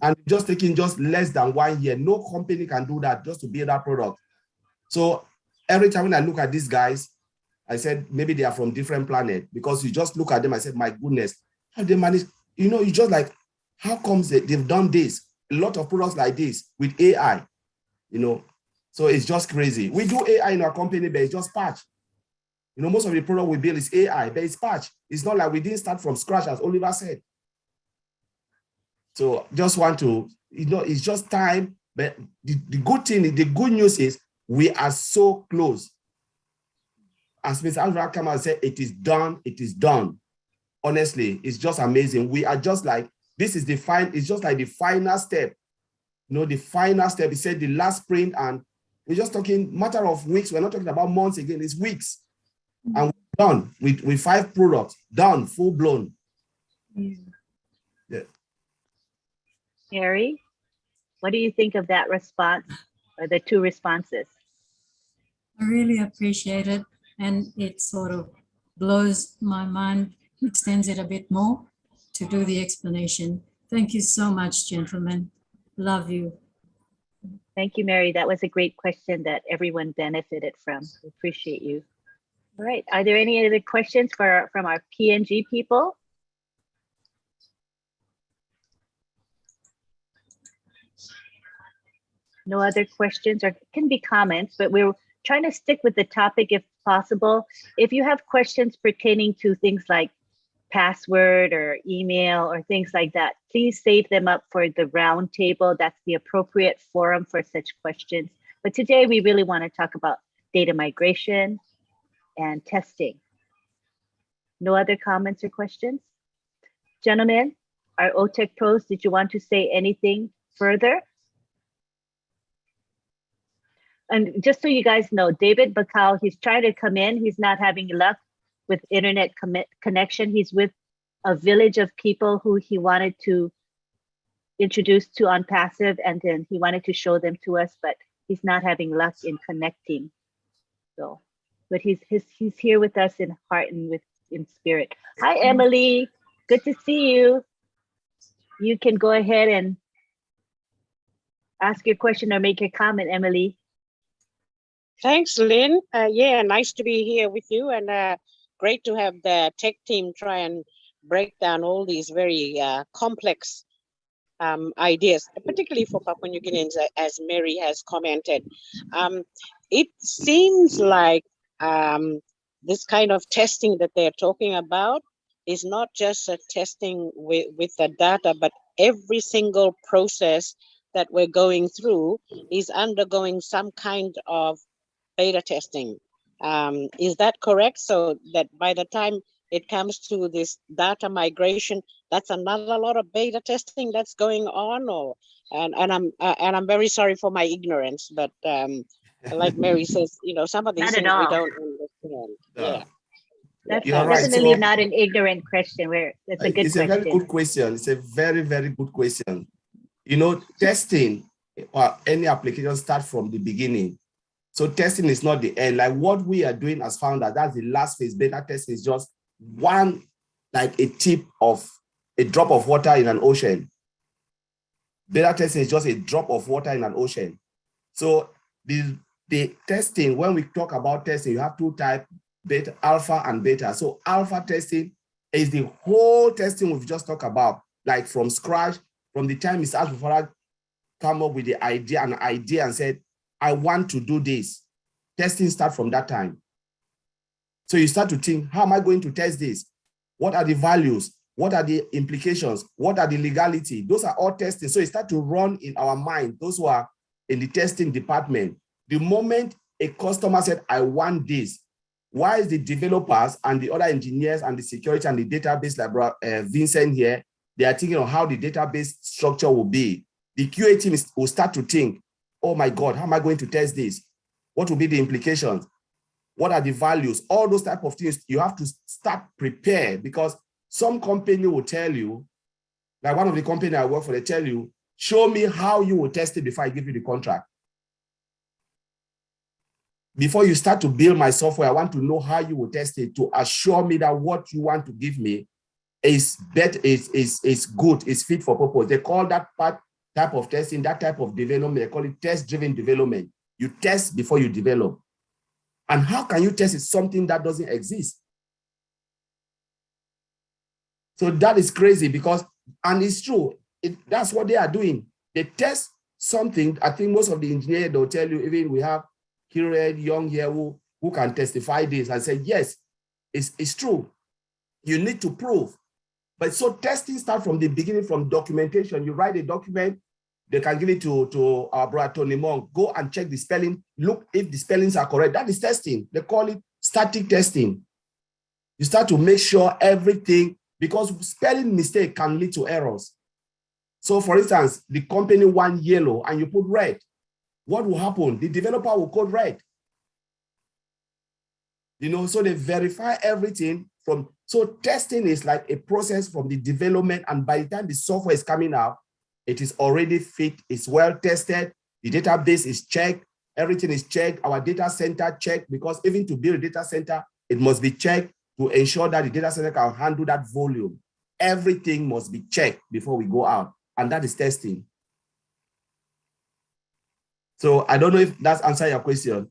and just taking just less than 1 year. No company can do that just to build that product. So every time when I look at these guys, I said, maybe they are from different planet, because you just look at them. I said, my goodness, how they manage, you know, you just like, how comes they've done this? A lot of products like this with AI, you know, so it's just crazy. We do AI in our company, but it's just patch. You know, most of the product we build is AI, but it's patch. It's not like we didn't start from scratch, as Oliver said. So just want to, you know, it's just time. But the good thing, the good news is we are so close. As Mr. Andrew Kamal said, it is done. It is done. Honestly, it's just amazing. We are just like, this is the final, it's just like the final step. You know, the final step, he said the last sprint, and we're just talking matter of weeks. We're not talking about months again, it's weeks. And we're done with 5 products, done, full blown. Yeah. Harry, what do you think of that response, or the 2 responses? I really appreciate it, and it sort of blows my mind, extends it a bit more to do the explanation. Thank you so much, gentlemen. Love you. Thank you, Mary. That was a great question that everyone benefited from. We appreciate you. All right. Are there any other questions from our PNG people? No other questions, or can be comments, but we're trying to stick with the topic if possible. If you have questions pertaining to things like password or email or things like that, please save them up for the round table. That's the appropriate forum for such questions. But today we really want to talk about data migration and testing. No other comments or questions? Gentlemen, our OTEC pros, did you want to say anything further? And just so you guys know, David Bakau, he's trying to come in. He's not having luck with internet connection. He's with a village of people who he wanted to introduce to on passive, and then he wanted to show them to us, but he's not having luck in connecting. So, but he's here with us in heart and in spirit. Hi, Emily. Good to see you. You can go ahead and ask your question or make your comment, Emily. Thanks, Lynn. Yeah, nice to be here with you, and great to have the tech team try and break down all these very complex ideas, particularly for Papua New Guineans, as Mary has commented. It seems like this kind of testing that they're talking about is not just a testing with the data, but every single process that we're going through is undergoing some kind of beta testing. Is that correct? So that by the time it comes to this data migration, that's another lot of beta testing that's going on, or and I'm very sorry for my ignorance, but like Mary says, you know, some of these things we don't understand. Yeah. That's You're right. definitely So, not an ignorant question. It's a good question. It's a very good question. It's a very, very good question. You know, testing or any application starts from the beginning. So testing is not the end. Like what we are doing as founders, that's the last phase. Beta testing is just one, like a drop of water in an ocean. Beta testing is just a drop of water in an ocean. So the testing, when we talk about testing, you have 2 types, beta, alpha and beta. So alpha testing is the whole testing we've just talked about, like from scratch, from the time Mr. Ashbufara come up with the idea and said, I want to do this. Testing starts from that time. So you start to think, how am I going to test this? What are the values? What are the implications? What are the legality? Those are all testing. So it starts to run in our mind, those who are in the testing department. The moment a customer said, I want this, why is the developers and the other engineers and the security and the database, like Vincent here, they are thinking of how the database structure will be. The QA team will start to think, oh my God, how am I going to test this? What will be the implications? What are the values? All those type of things, you have to start prepare, because some company will tell you, like one of the company I work for, they tell you, show me how you will test it before I give you the contract. Before you start to build my software, I want to know how you will test it to assure me that what you want to give me is better, is good, is fit for purpose. They call that type of testing, that type of development, they call it test-driven development. You test before you develop. And how can you test something that doesn't exist? So that is crazy because, and it's true, that's what they are doing. They test something. I think most of the engineers, they'll tell you, even we have Kired Young here who can testify this and say, yes, it's true. You need to prove. But so testing starts from the beginning, from documentation. You write a document, they can give it to our brother Tony Monk. Go and check the spelling. Look if the spellings are correct. That is testing. They call it static testing. You start to make sure everything, because spelling mistake can lead to errors. So for instance, the company want yellow and you put red. What will happen? The developer will code red. You know, so they verify everything from, so testing is like a process from the development, and by the time the software is coming out, it is already fit, it's well tested, the database is checked, everything is checked, our data center checked, because even to build a data center, it must be checked to ensure that the data center can handle that volume. Everything must be checked before we go out, and that is testing. So I don't know if that's answered your question.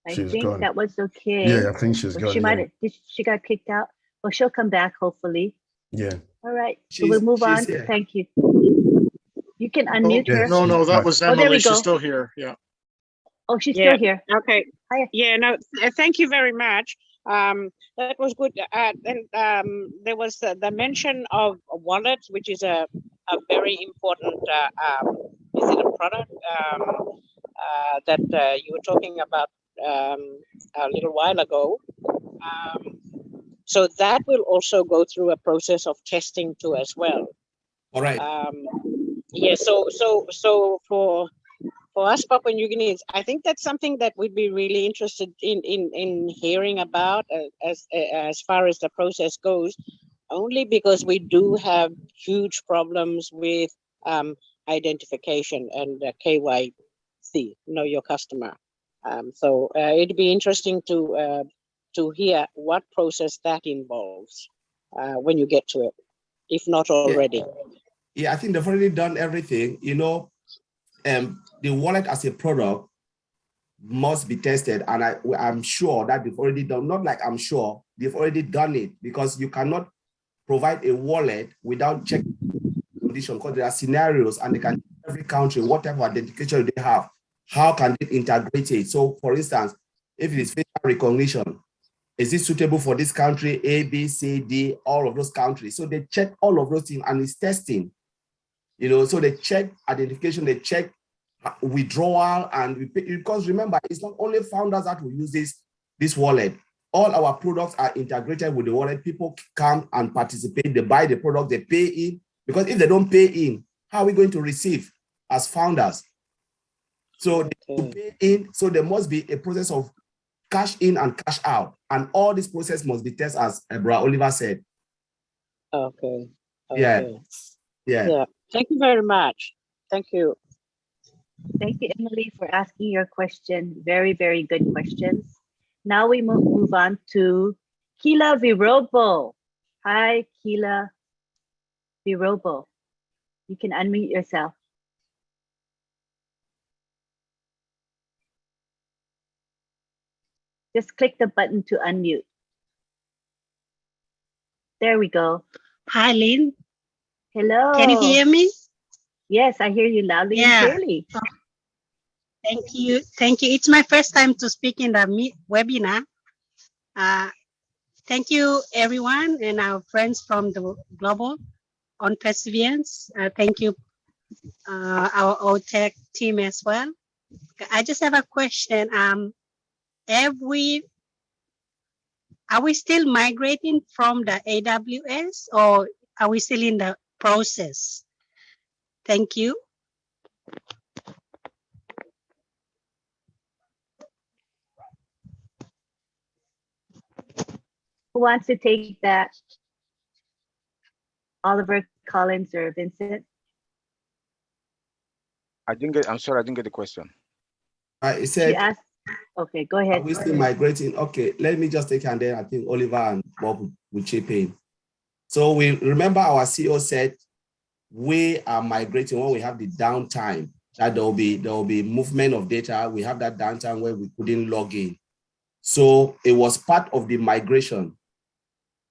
I She's think gone. that was okay. Yeah, I think she's Or gone. she Yeah. might have, she got kicked out. Well, she'll come back, hopefully. Yeah. All right, so we'll move on. here. Thank you. You can unmute yes. her. No, that was Oh, there Emily. we She's go. still here. Yeah. Oh, she's Yeah. still here. Okay. Hi. Yeah, no, thank you very much. That was good. And there was the mention of wallets, which is a very important, is it a product that you were talking about a little while ago. So that will also go through a process of testing too as well. All right. Yeah, so for us Papua New Guineans, I think that's something that we'd be really interested in hearing about as far as the process goes, only because we do have huge problems with identification and KYC, know your customer. So it'd be interesting to hear what process that involves when you get to it, if not already. Yeah, I think they've already done everything. You know, the wallet as a product must be tested, and I'm sure that they've already done, not like I'm sure, they've already done it, because you cannot provide a wallet without checking condition, because there are scenarios and they can, every country, what type of authentication they have, how can they integrate it? So for instance, if it is facial recognition, is it suitable for this country, A, B, C, D, all of those countries? So they check all of those things, and it's testing. You know, so they check identification, they check withdrawal, and because remember, it's not only founders that will use this wallet. All our products are integrated with the wallet. People come and participate. They buy the product, they pay in. Because if they don't pay in, how are we going to receive as founders? So they pay in. So there must be a process of cash in and cash out, and all this process must be tested, as Bra Oliver said. Okay. Yeah. Yeah. Thank you very much. Thank you. Thank you, Emily, for asking your question. Very, very good questions. Now we move on to Kila Virobo. Hi, Kila Virobo. You can unmute yourself. Just click the button to unmute. There we go. Hi, Lynn. Hello. Can you hear me? Yes, I hear you loudly and clearly. Oh, thank you. Thank you. It's my first time to speak in the webinar. Thank you, everyone, and our friends from the Global on Perseverance. Thank you, our OTech team as well. I just have a question. Are we still migrating from the AWS, or are we still in the process? Thank you. Who wants to take that? Oliver, Collins, or Vincent? I'm sorry, I didn't get the question. It said, she asked, okay, go ahead. Are we still migrating? Okay, let me just take, and then I think Oliver and Bob will chip in. So we remember our CEO said we are migrating when we have the downtime, that there will be movement of data. We have that downtime where we couldn't log in. So it was part of the migration.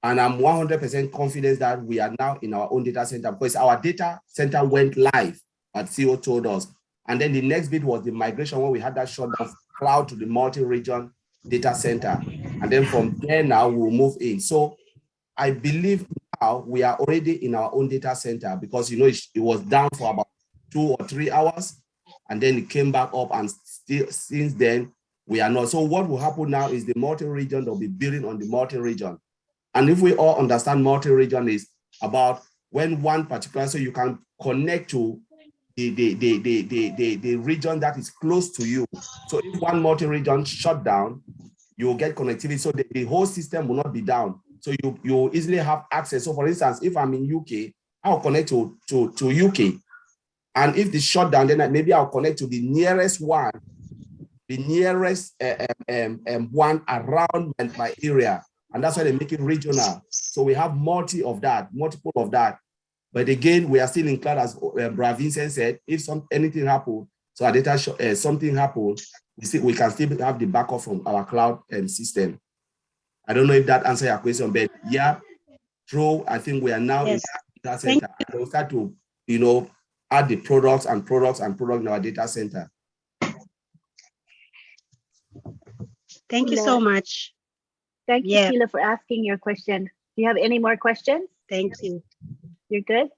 And I'm 100% confident that we are now in our own data center, because our data center went live, as CEO told us. And then the next bit was the migration, when we had that shutdown from cloud to the multi-region data center. And then from there now we'll move in. So I believe now we are already in our own data center, because it was down for about 2 or 3 hours, and then it came back up, and still since then we are not. So what will happen now is the multi-region, they'll be building on the multi-region. And if we all understand, multi-region is about when one particular, so you can connect to the region that is close to you. So if one multi-region shut down, you will get connectivity. So the whole system will not be down. So you easily have access. So for instance, if I'm in UK, I'll connect to UK. And if the shut down, then maybe I'll connect to the nearest one, one around my area. And that's why they make it regional. So we have multiple of that. But again, we are still in cloud, as Vincent said. If anything happens, so our data something happens, we can still have the backup from our cloud system. I don't know if that answers your question, but yeah, true. I think we are now in the data center. We'll start to, add the products in our data center. Thank you so much. Thank you, Sheila, for asking your question. Do you have any more questions? Thank you. You're good?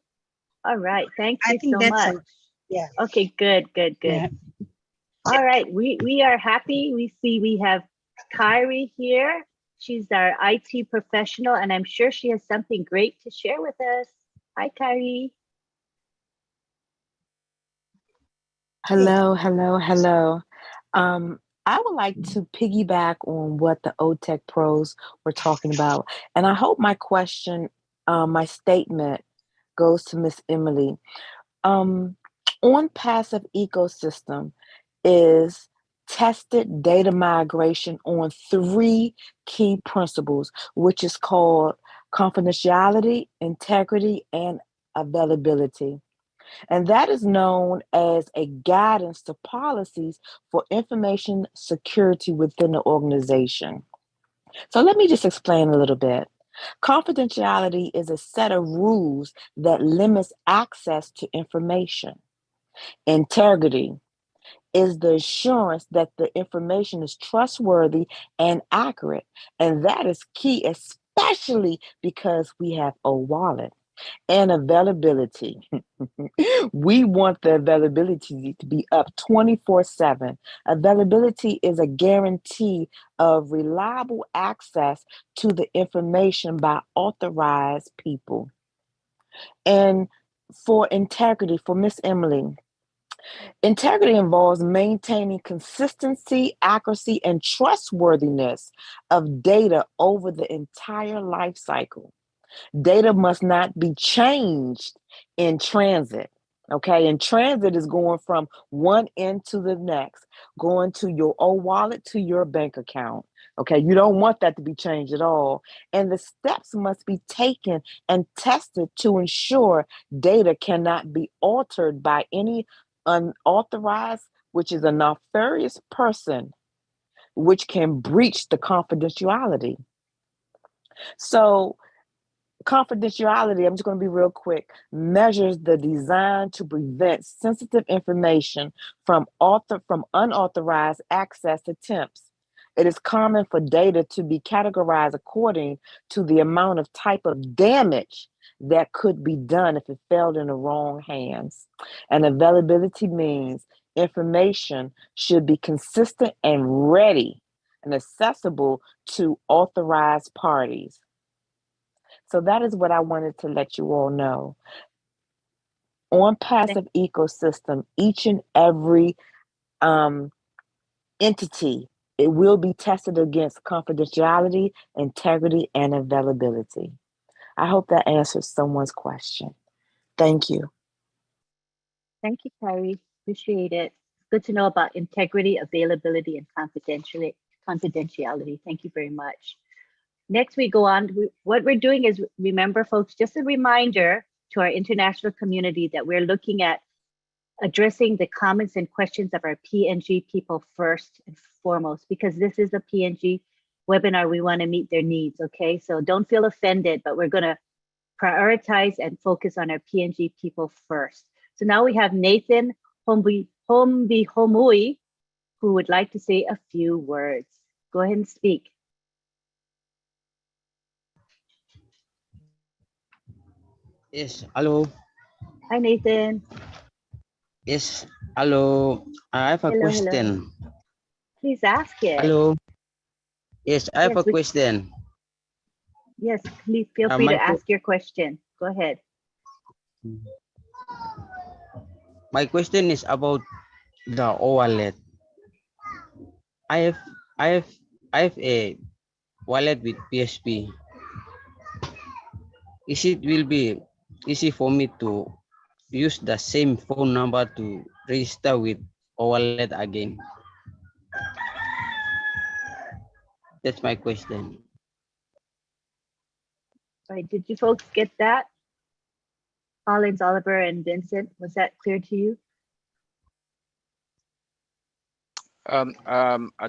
All right. Thank you I think so that's much. all. Yeah. Okay, good. Yeah. All right. We are happy. We have Kyrie here. She's our IT professional, and I'm sure she has something great to share with us. Hi, Kyrie. Hello. I would like to piggyback on what the OTech pros were talking about. And I hope my question, my statement goes to Miss Emily. On passive ecosystem is tested data migration on 3 key principles, which is called confidentiality, integrity, and availability. And that is known as a guidance to policies for information security within the organization. So let me just explain a little bit. Confidentiality is a set of rules that limits access to information. Integrity is the assurance that the information is trustworthy and accurate. And that is key, especially because we have a wallet. And availability. We want the availability to be up 24/7. Availability is a guarantee of reliable access to the information by authorized people. And for integrity, for Miss Emily, integrity involves maintaining consistency, accuracy, and trustworthiness of data over the entire life cycle. Data must not be changed in transit. Okay, and transit is going from one end to the next, going to your old wallet to your bank account. Okay, you don't want that to be changed at all. And the steps must be taken and tested to ensure data cannot be altered by any unauthorized, which is a nefarious person, which can breach the confidentiality. So, confidentiality, I'm just going to be real quick, measures the design to prevent sensitive information from unauthorized access attempts. It is common for data to be categorized according to the amount of type of damage that could be done if it fell in the wrong hands. And availability means information should be consistent and ready and accessible to authorized parties. So that is what I wanted to let you all know. On passive ecosystem, each and every entity, it will be tested against confidentiality, integrity, and availability. I hope that answers someone's question. Thank you. Thank you, Kyrie. Appreciate it. Good to know about integrity, availability, and confidentiality. Thank you very much. Next, we go on. What we're doing is, remember, folks, just a reminder to our international community that we're looking at addressing the comments and questions of our PNG people first and foremost, because this is a PNG webinar. We want to meet their needs, okay? So don't feel offended, but we're going to prioritize and focus on our PNG people first. So now we have Nathan Homui, who would like to say a few words. Go ahead and speak. Yes, hello. Hi, Nathan. Yes, hello. I have a Hello, question. hello. Please ask it. Hello. Yes, I have Yes, a question. Yes, please feel free to ask your question. Go ahead. My question is about the wallet. I have a wallet with PSP. Will be easy for me to use the same phone number to register with wallet again? That's my question. Right, did you folks get that? Collins, Oliver, and Vincent, was that clear to you? I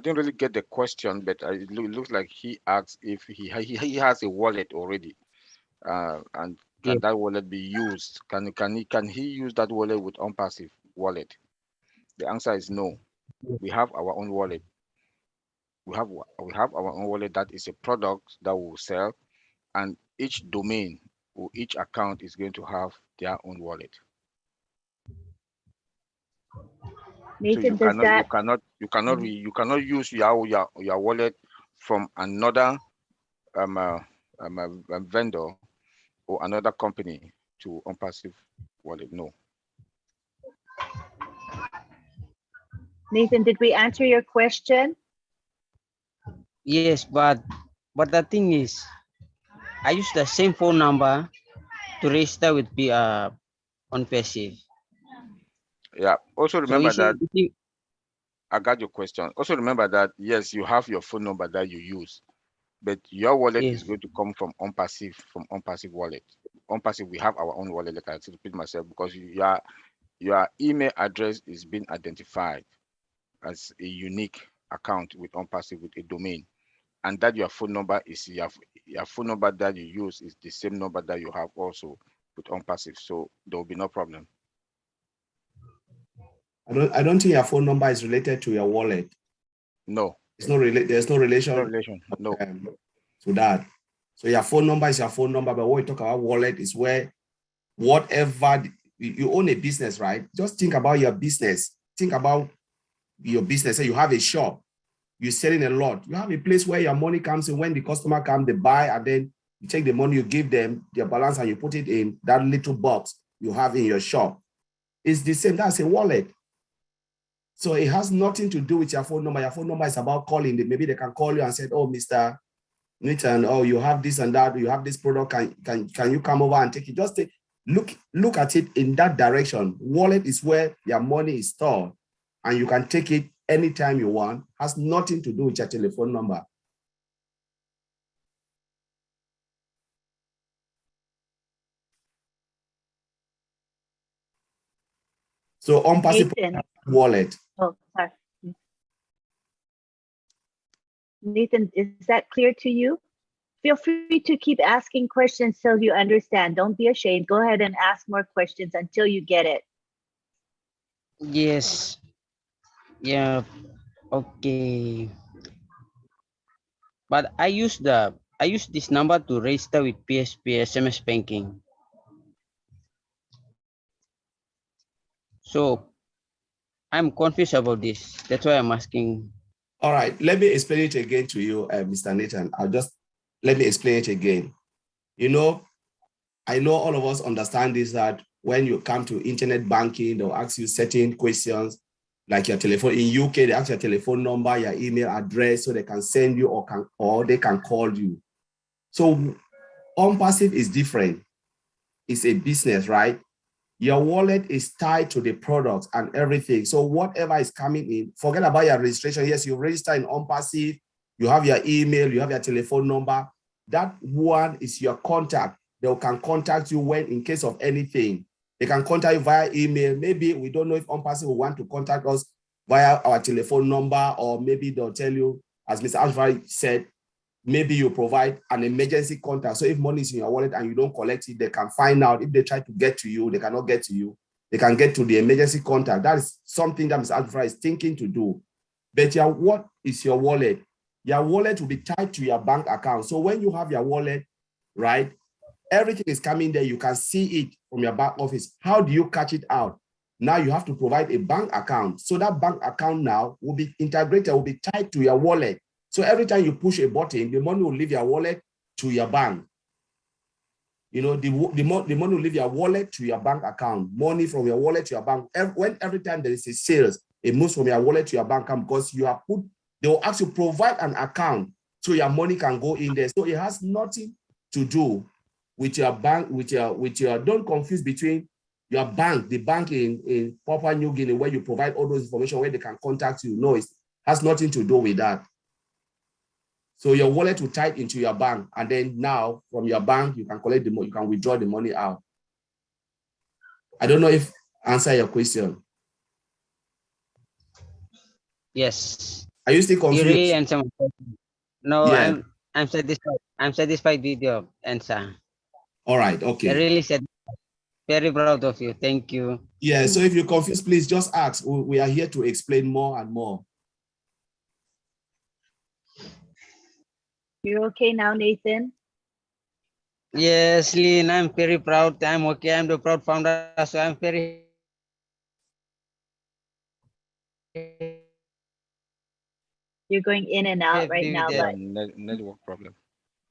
didn't really get the question, but it looks like he asked if he has a wallet already, and can that wallet be used? Can he use that wallet with unpassive wallet? The answer is no. We have our own wallet. We have our own wallet that is a product that we will sell, and each domain or each account is going to have their own wallet. Nathan, so you cannot use your wallet from another vendor or another company to unpassive wallet. No. Nathan, did we answer your question? Yes, but the thing is, I use the same phone number to register with unpassive. Yeah. Also remember that I got your question. Also remember that yes, you have your phone number that you use, but your wallet is going to come from unpassive wallet. Unpassive, we have our own wallet. Like I said, repeat myself, because your email address is being identified as a unique account with unpassive with a domain, and that your phone number is your phone number that you use is the same number that you have also with unpassive. So there will be no problem. I don't think your phone number is related to your wallet. No. It's not related. There's no relation. No. To that. So your phone number is your phone number, but what we talk about wallet is where whatever you own a business, right? Just think about your business. Think about your business. Say you have a shop, you're selling a lot. You have a place where your money comes in. When the customer comes, they buy, and then you take the money, you give them their balance, and you put it in that little box you have in your shop. It's the same. That's a wallet. So it has nothing to do with your phone number. Your phone number is about calling. Maybe they can call you and say, "Oh, Mr. Nathan, oh, you have this and that. You have this product. Can you come over and take it?" Just look at it in that direction. Wallet is where your money is stored, and you can take it anytime you want. Has nothing to do with your telephone number. So unpassive wallet. Oh, sorry. Nathan, is that clear to you? Feel free to keep asking questions till you understand. Don't be ashamed. Go ahead and ask more questions until you get it. Yes. Yeah. Okay. But I use this number to register with PSP SMS banking. So I'm confused about this. That's why I'm asking. All right, let me explain it again to you, Mr. Nathan. Let me explain it again. You know, I know all of us understand this, that when you come to internet banking, they'll ask you certain questions, like your telephone. In UK, they ask your telephone number, your email address, so they can send you or they can call you. So unpassive is different. It's a business, right? Your wallet is tied to the product and everything. So whatever is coming in, forget about your registration. Yes, you register in unpassive, you have your email, you have your telephone number, that one is your contact. They can contact you when, in case of anything. They can contact you via email. Maybe we don't know if one person will want to contact us via our telephone number, or maybe they'll tell you, as Mr. Ashvari said, maybe you provide an emergency contact. So if money is in your wallet and you don't collect it, they can find out. If they try to get to you, they cannot get to you. They can get to the emergency contact. That is something that Mr. Ashvari is thinking to do. But what is your wallet? Your wallet will be tied to your bank account. So when you have your wallet, right, everything is coming there. You can see it from your back office. How do you catch it out? Now you have to provide a bank account. So that bank account now will be integrated, will be tied to your wallet. So every time you push a button, the money will leave your wallet to your bank. You know, the money will leave your wallet to your bank account. Money from your wallet to your bank. Every time there is a sales, it moves from your wallet to your bank account, because you have put, they will actually provide an account so your money can go in there. So it has nothing to do with your bank, with your, don't confuse between your bank, the bank in Papua New Guinea, where you provide all those information where they can contact you. No, it has nothing to do with that. So your wallet will tie into your bank, and then now from your bank, you can collect the money, you can withdraw the money out. I don't know if I answer your question. Yes. Are you still confused? You really answer my question. No, Yeah. I'm satisfied. I'm satisfied with your answer. All right. Okay. I really said, very proud of you. Thank you. Yeah. So if you're confused, please just ask. We are here to explain more and more. You're okay now, Nathan? Yes, Lynn, I'm very proud. I'm okay. I'm the proud founder, so I'm very. You're going in and out right now, but network problem.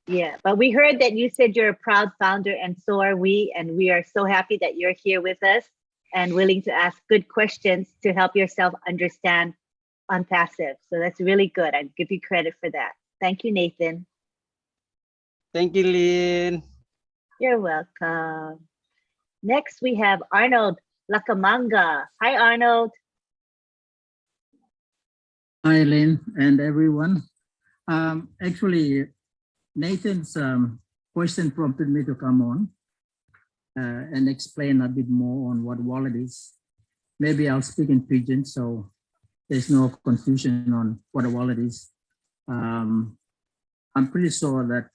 yeah, but we heard that you said you're a proud founder, and so are we. And we are so happy that you're here with us and willing to ask good questions to help yourself understand on passive. So that's really good. I give you credit for that. Thank you, Nathan. Thank you, Lynn. You're welcome. Next, we have Arnold Lakamanga. Hi, Arnold. Hi, Lynn and everyone. Actually, Nathan's question prompted me to come on and explain a bit more on what wallet is. Maybe I'll speak in Pidgin, so there's no confusion on what a wallet is. I'm pretty sure that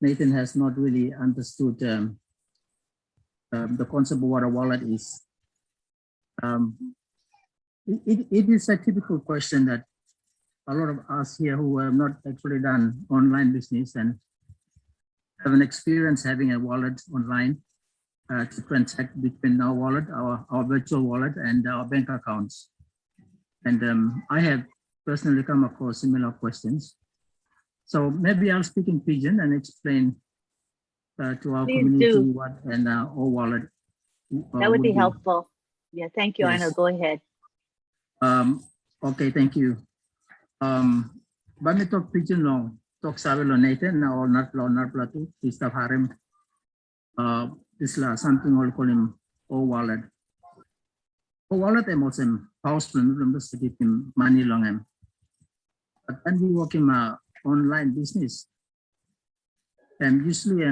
Nathan has not really understood the concept of what a wallet is. It is a typical question that a lot of us here who have not actually done online business and have an experience having a wallet online to transact between our wallet, our virtual wallet, and our bank accounts. And I have personally come across similar questions. So maybe I'll speak in Pidgin and explain to our community what and our wallet. That would be helpful. Yeah, thank you, Yes. Arnold. Go ahead. Okay, thank you. Bami talk Pidgin long, talk sabi lo Nathan na or not platu, istaf harem. This la something all call him O wallet. O wallet em also house from the city money long em. But when we work in online business, and usually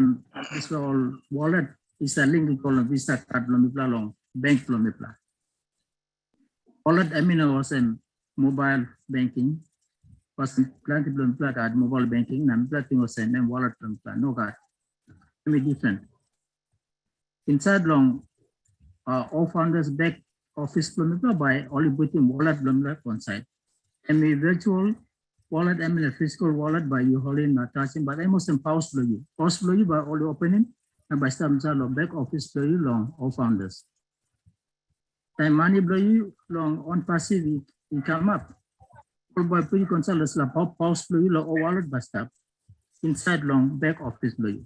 this all wallet is a link we call a Visa card long bank long. Wallet I mean was mobile banking. Was plenty of card mobile banking and plenty was and wallet no card. Very different. Inside long all founders back office by only putting wallet on site. And a virtual wallet I mean a physical wallet by you holding not touching, but I must pause for you. Pause for you by only opening and by some back office for you long all founders. Time money blow you long on passive it come up. All by pretty consultants la pause for you or wallet basta inside long back office for you.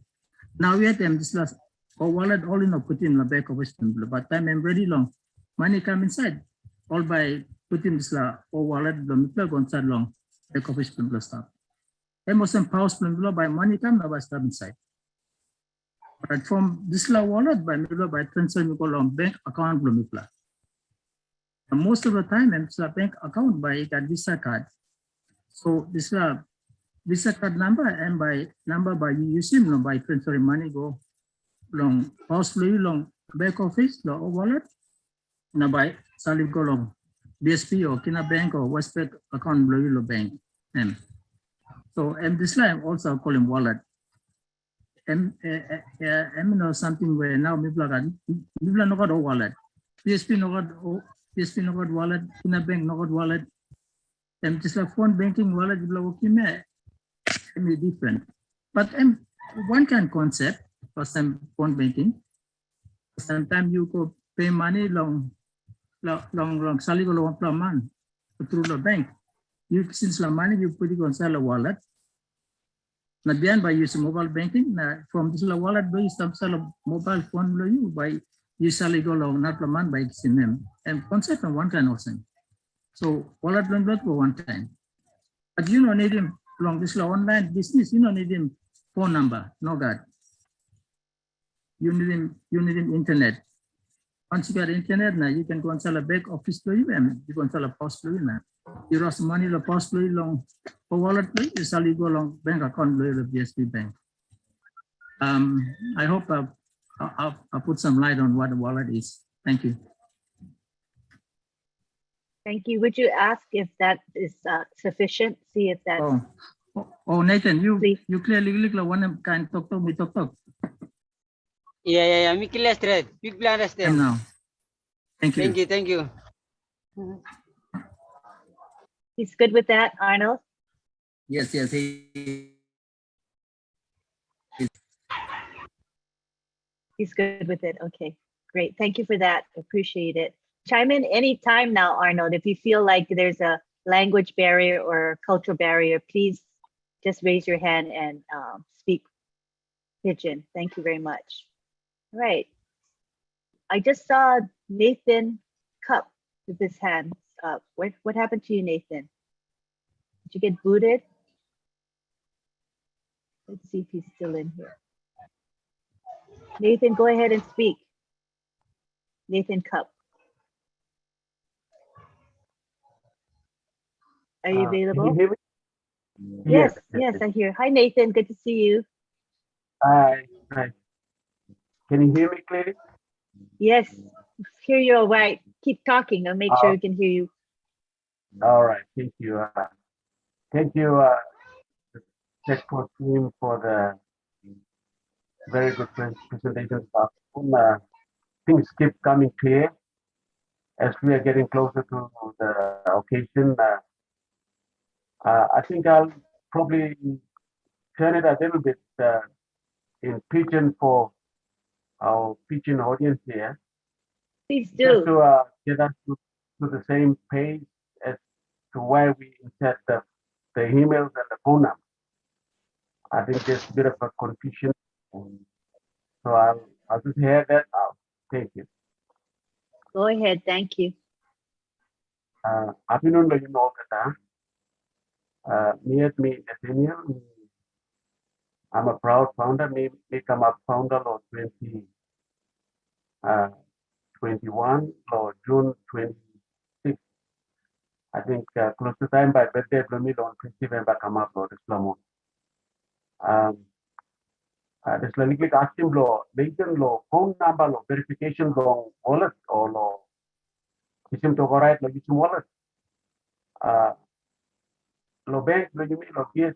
Now we have them this last or wallet all in put in the back office, but time and very long. Money come inside all by putting this la or wallet plug on side long back office stuff. Emerson pause by money come now by step inside. But from this la wallet by transfer you go long bank account plumipla. And most of the time, it's a bank account by a Visa card. So this Visa card number and by you use him no by transferring money go long house long back office lo wallet na by salib go long BSP or Kina Bank or Westpac account lo bank. So this line also call him wallet. Know something where now people no got wallet. PSP no got wallet, Kina Bank no got wallet. Just like phone banking wallet different. But one kind concept for some phone banking. Sometimes you go pay money long sali go per month through the bank. You since the money you put it on a wallet. Not then by using mobile banking. From this wallet by some mobile phone you by you sali go long not per month by using them. And concept on one kind of thing. So wallet don't go one time. But you don't need him long this online business, you don't need him phone number, no God. You need him internet. Once you got internet now, you can go and sell a back office to you and you can sell a post to you now. You lost money the post to you long for wallet to you sell you go long bank account to the BSP bank. I hope I'll put some light on what the wallet is. Thank you. Thank you. Would you ask if that is sufficient? See if that's. Oh, Nathan, you clearly look one kind talk. Yeah. Me clear straight. Big plan understand. Now. Thank you. Thank you. He's good with that, Arnold? Yes. He's good with it. Okay, great. Thank you for that. Appreciate it. Chime in anytime now, Arnold. If you feel like there's a language barrier or cultural barrier, please just raise your hand and speak Pidgin. Thank you very much. All right. I just saw Nathan Cup with his hands up. What happened to you, Nathan? Did you get booted? Let's see if he's still in here. Nathan, go ahead and speak. Nathan Cup. Are you available? Can you hear me? Yes, I hear. Hi, Nathan. Good to see you. Hi. Can you hear me clearly? Yes, hear you all right. Keep talking. I'll make sure we can hear you. All right. Thank you. Thank you, TechPro team, for the very good presentation. Things keep coming clear as we are getting closer to the occasion. I think I'll probably turn it a little bit in Pidgin for our Pidgin audience here. Please do. Just to get us to the same page as to why we insert the emails and the phone number. I think there's a bit of a confusion. So I'll just hear that out. Thank you. Go ahead. Thank you. Afternoon, you know that. Me Nathaniel. I'm a proud founder. Me become a founder of 2021 or June 26. I think close to time by birthday, Blumil on 20 come up or Islam. This legally asking law, latent law, phone number law, verification law, wallet or law. System to right like it's wallet. Law bank, law PSP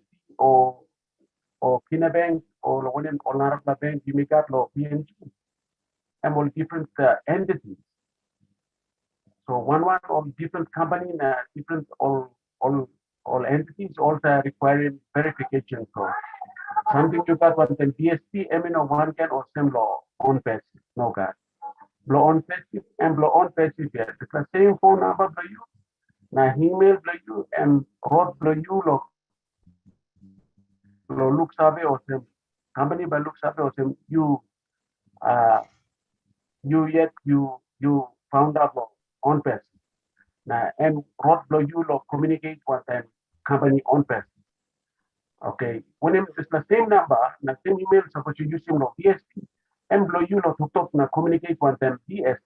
or Kina Bank or Lawanian or Narabla Bank, you make that law PNG and all different entities. So one all different company, different all entities also requiring verification. So something you got one then PSP, one can or same law on passive, no God. Blow on passive and blow on passive here. It's the same phone number for you, now email for you and road for you look survey or same company by look survey or same you found out on passive. Now and road for you communicate with them company on passive. Okay, when it's the same number, the same email, suppose you use him PSP, and blow you to talk na communicate with them PSP.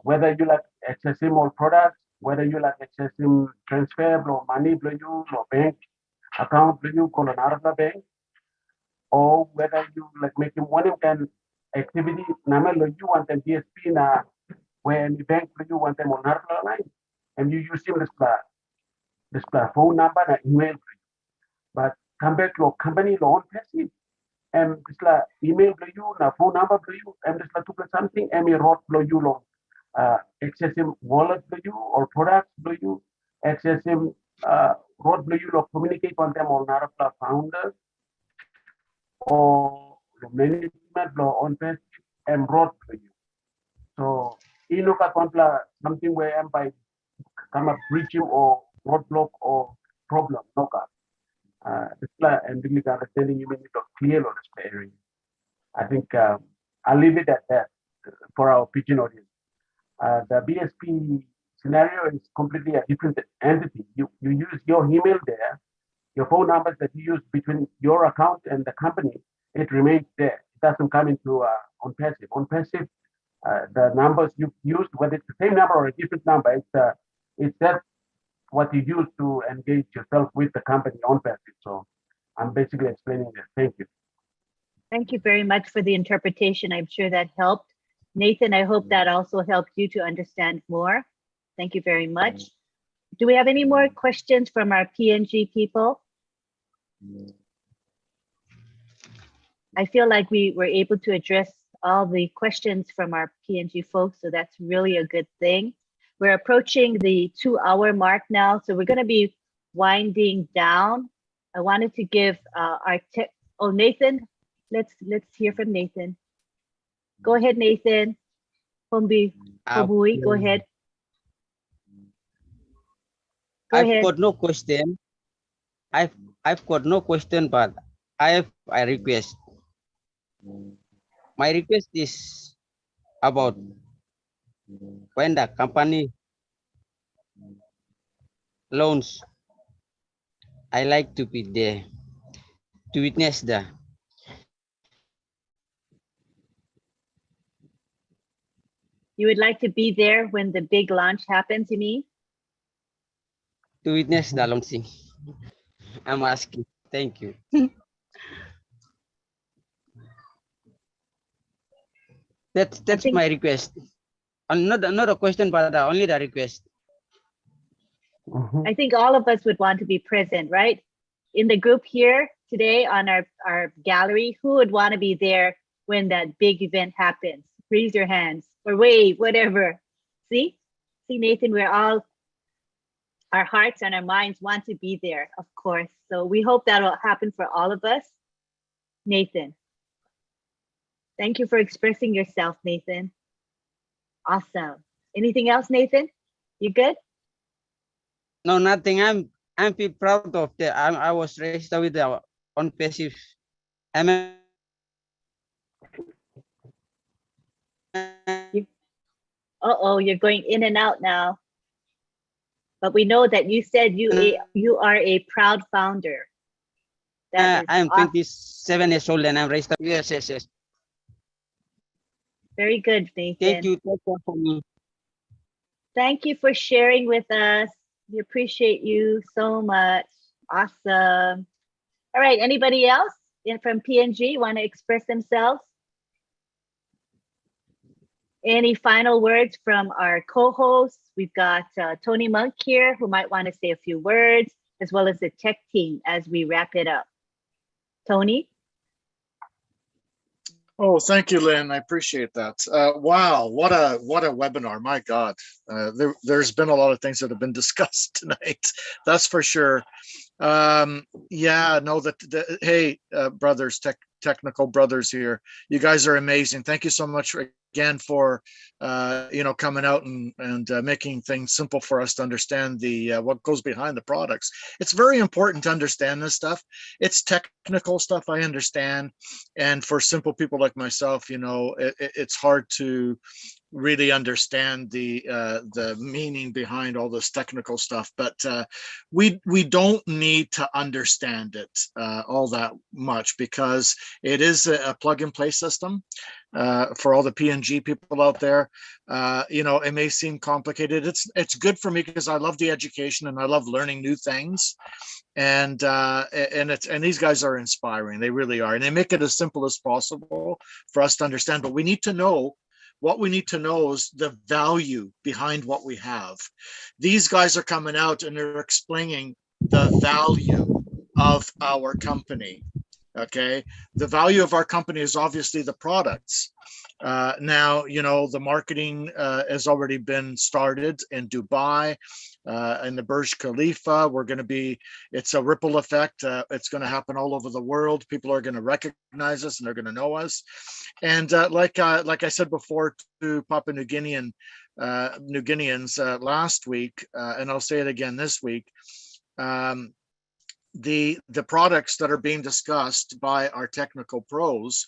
Whether you like accessing all products, whether you like accessing transfer, blow money, blow you, blow bank, account you call an Arab bank, or whether you like making one of them activity namelo you want them DSP na when the bank you want them on Arab line, and you use him this phone number and email, but come back to your company loan passive. And this la email to you, na phone number to you, and this la to something, and me wrote to you long excessive wallet to you or products to you, excessive wrote to you communicate on them on Arab founders or the management law on passive and wrote to you. So you look at something where I'm by come up breaching or roadblock or problem, no God. And really understanding you need to clear on this area. I think I'll leave it at that for our pigeon audience. The BSP scenario is completely a different entity. You use your email there, your phone numbers that you use between your account and the company, it remains there. It doesn't come into on passive. On passive, the numbers you used, whether it's the same number or a different number, it's that what you use to engage yourself with the company on passive. So I'm basically explaining this. Thank you. Thank you very much for the interpretation. I'm sure that helped. Nathan, I hope that also helped you to understand more. Thank you very much. Do we have any more questions from our PNG people? I feel like we were able to address all the questions from our PNG folks, so that's really a good thing. We're approaching the 2-hour mark now, so we're going to be winding down. I wanted to give Nathan, let's hear from Nathan. Go ahead, Nathan. Hombi, Hobui, go ahead. I've got no question. I've got no question, but I have a request. My request is about when the company loans, I like to be there to witness the. You would like to be there when the big launch happens, you mean? To witness the launching. I'm asking. Thank you. That's my request. Not a question, but only the request. I think all of us would want to be present, right? In the group here today on our gallery, who would want to be there when that big event happens? Raise your hands or wave, whatever. See, Nathan, our hearts and our minds want to be there, of course. So we hope that will happen for all of us. Nathan, thank you for expressing yourself, Nathan. Awesome. Anything else, Nathan? You good? No, nothing. I'm feel proud of that. I was raised with the on passive. You're going in and out now. But we know that you said you are a proud founder. I'm 27 years old and I'm raised up. Yes. Very good, Nathan. Thank you for me. Thank you for sharing with us. We appreciate you so much. Awesome. All right, anybody else from PNG want to express themselves? Any final words from our co-hosts? We've got Tony Monk here who might want to say a few words, as well as the tech team as we wrap it up. Tony? Oh, thank you, Lynn. I appreciate that. Wow, what a webinar! My God, there's been a lot of things that have been discussed tonight. That's for sure. Hey, brothers, technical brothers here, you guys are amazing. Thank you so much again for coming out and making things simple for us to understand the what goes behind the products. It's very important to understand this stuff. It's technical stuff, I understand, and for simple people like myself, it's hard to really understand the meaning behind all this technical stuff, but we don't need to understand it all that much, because it is a plug and play system. for all the PNG people out there. You know, it may seem complicated. It's good for me because I love the education and I love learning new things. And these guys are inspiring. They really are, and they make it as simple as possible for us to understand. But we need to know. What we need to know is the value behind what we have. These guys are coming out and they're explaining the value of our company. Okay, the value of our company is obviously the products. Now, you know, the marketing has already been started in Dubai, in the Burj Khalifa. We're going to be, it's a ripple effect. It's going to happen all over the world. People are going to recognize us and they're going to know us. And like I said before to Papua New Guineans last week, and I'll say it again this week, the products that are being discussed by our technical pros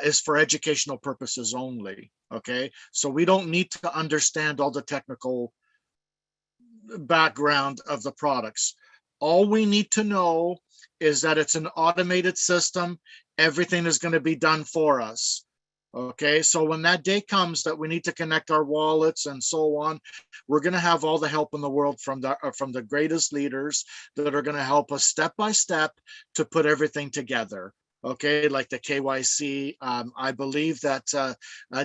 is for educational purposes only. Okay, so we don't need to understand all the technical background of the products. All we need to know is that it's an automated system. Everything is going to be done for us. Okay, so when that day comes that we need to connect our wallets and so on, we're going to have all the help in the world from the greatest leaders that are going to help us step by step to put everything together. Okay, like the KYC. I believe that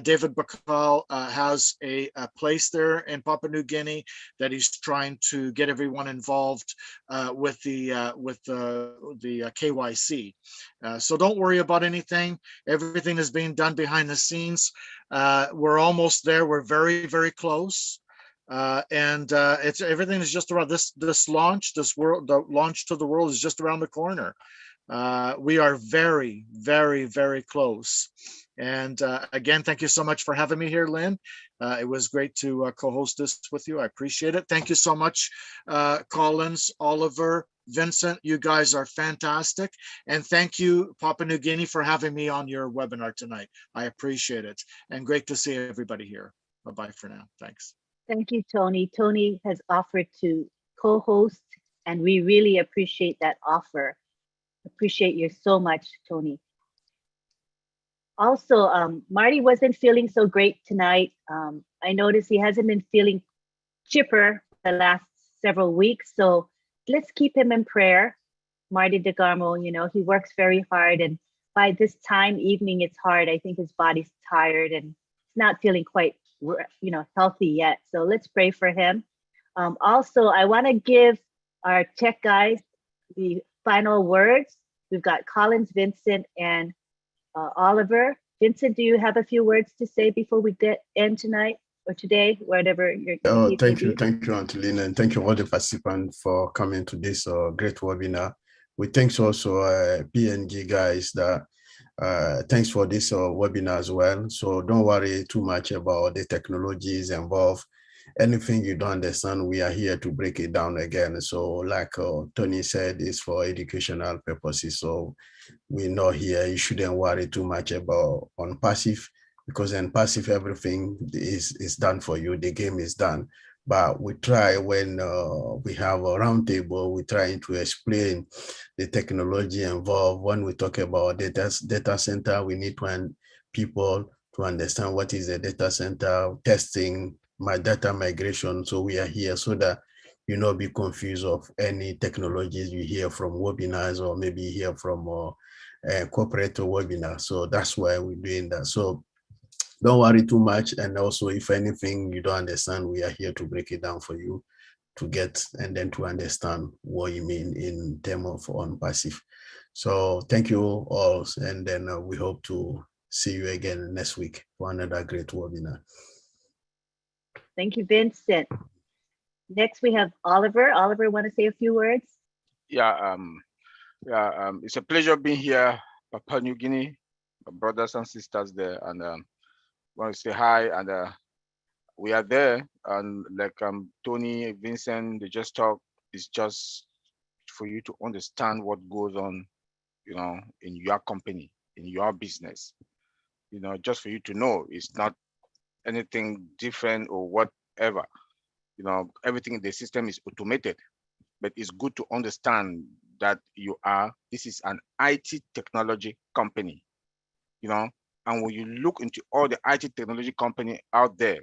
David Bakau has a place there in Papua New Guinea that he's trying to get everyone involved with the KYC. So don't worry about anything. Everything is being done behind the scenes. We're almost there. We're very, very close. It's everything is just around this launch. The launch to the world is just around the corner. We are very, very, very close. And again, thank you so much for having me here, Lynn. It was great to co-host this with you. I appreciate it. Thank you so much, Collins, Oliver, Vincent. You guys are fantastic. And thank you, Papua New Guinea, for having me on your webinar tonight. I appreciate it. And great to see everybody here. Bye-bye for now. Thanks. Thank you, Tony. Tony has offered to co-host, and we really appreciate that offer. Appreciate you so much, Tony. Also, Marty wasn't feeling so great tonight. I noticed he hasn't been feeling chipper the last several weeks, so let's keep him in prayer. Marty DeGarmo, you know, he works very hard, and by this time, evening, it's hard. I think his body's tired and not feeling quite, you know, healthy yet. So let's pray for him. Also, I want to give our tech guys the final words. We've got Collins, Vincent, and Oliver. Vincent, do you have a few words to say before we end tonight or today, whatever you're Oh, thank you, Auntie Lynn, and thank you all the participants for coming to this great webinar. We thanks also PNG guys that thanks for this webinar as well. So don't worry too much about the technologies involved. Anything you don't understand, we are here to break it down again. So like Tony said, it's for educational purposes. So we're not here. You shouldn't worry too much about on passive, because in passive, everything is done for you. The game is done. But we try when we have a roundtable, we try to explain the technology involved. When we talk about data center, we need people to understand what is a data center, testing, my data migration. So we are here so that you not be confused of any technologies you hear from webinars or maybe hear from corporate webinar. So that's why we're doing that. So don't worry too much. And also, if anything you don't understand, we are here to break it down for you to get and then to understand what you mean in terms of on passive. So thank you all. And then we hope to see you again next week for another great webinar. Thank you, Vincent. Next, we have Oliver. Oliver, want to say a few words? Yeah, it's a pleasure being here, Papua New Guinea, brothers and sisters there, and want to say hi. And we are there, and like Tony, Vincent, they just talk. It's just for you to understand what goes on, you know, in your company, in your business. You know, just for you to know, it's not anything different or whatever. You know, everything in the system is automated, but it's good to understand that this is an IT technology company, you know, And when you look into all the IT technology company out there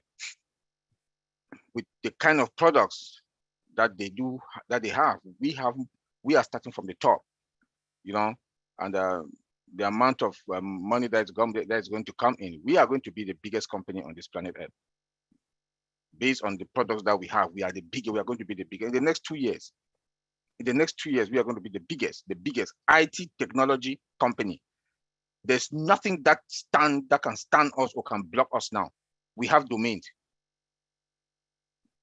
with the kind of products that they do, that they have, we are starting from the top, you know, and the amount of money that's going to come in, we are going to be the biggest company on this planet Earth. Based on the products that we have, we are going to be the biggest. In the next 2 years, we are going to be the biggest IT technology company. There's nothing that can stand us or can block us now. We have domains.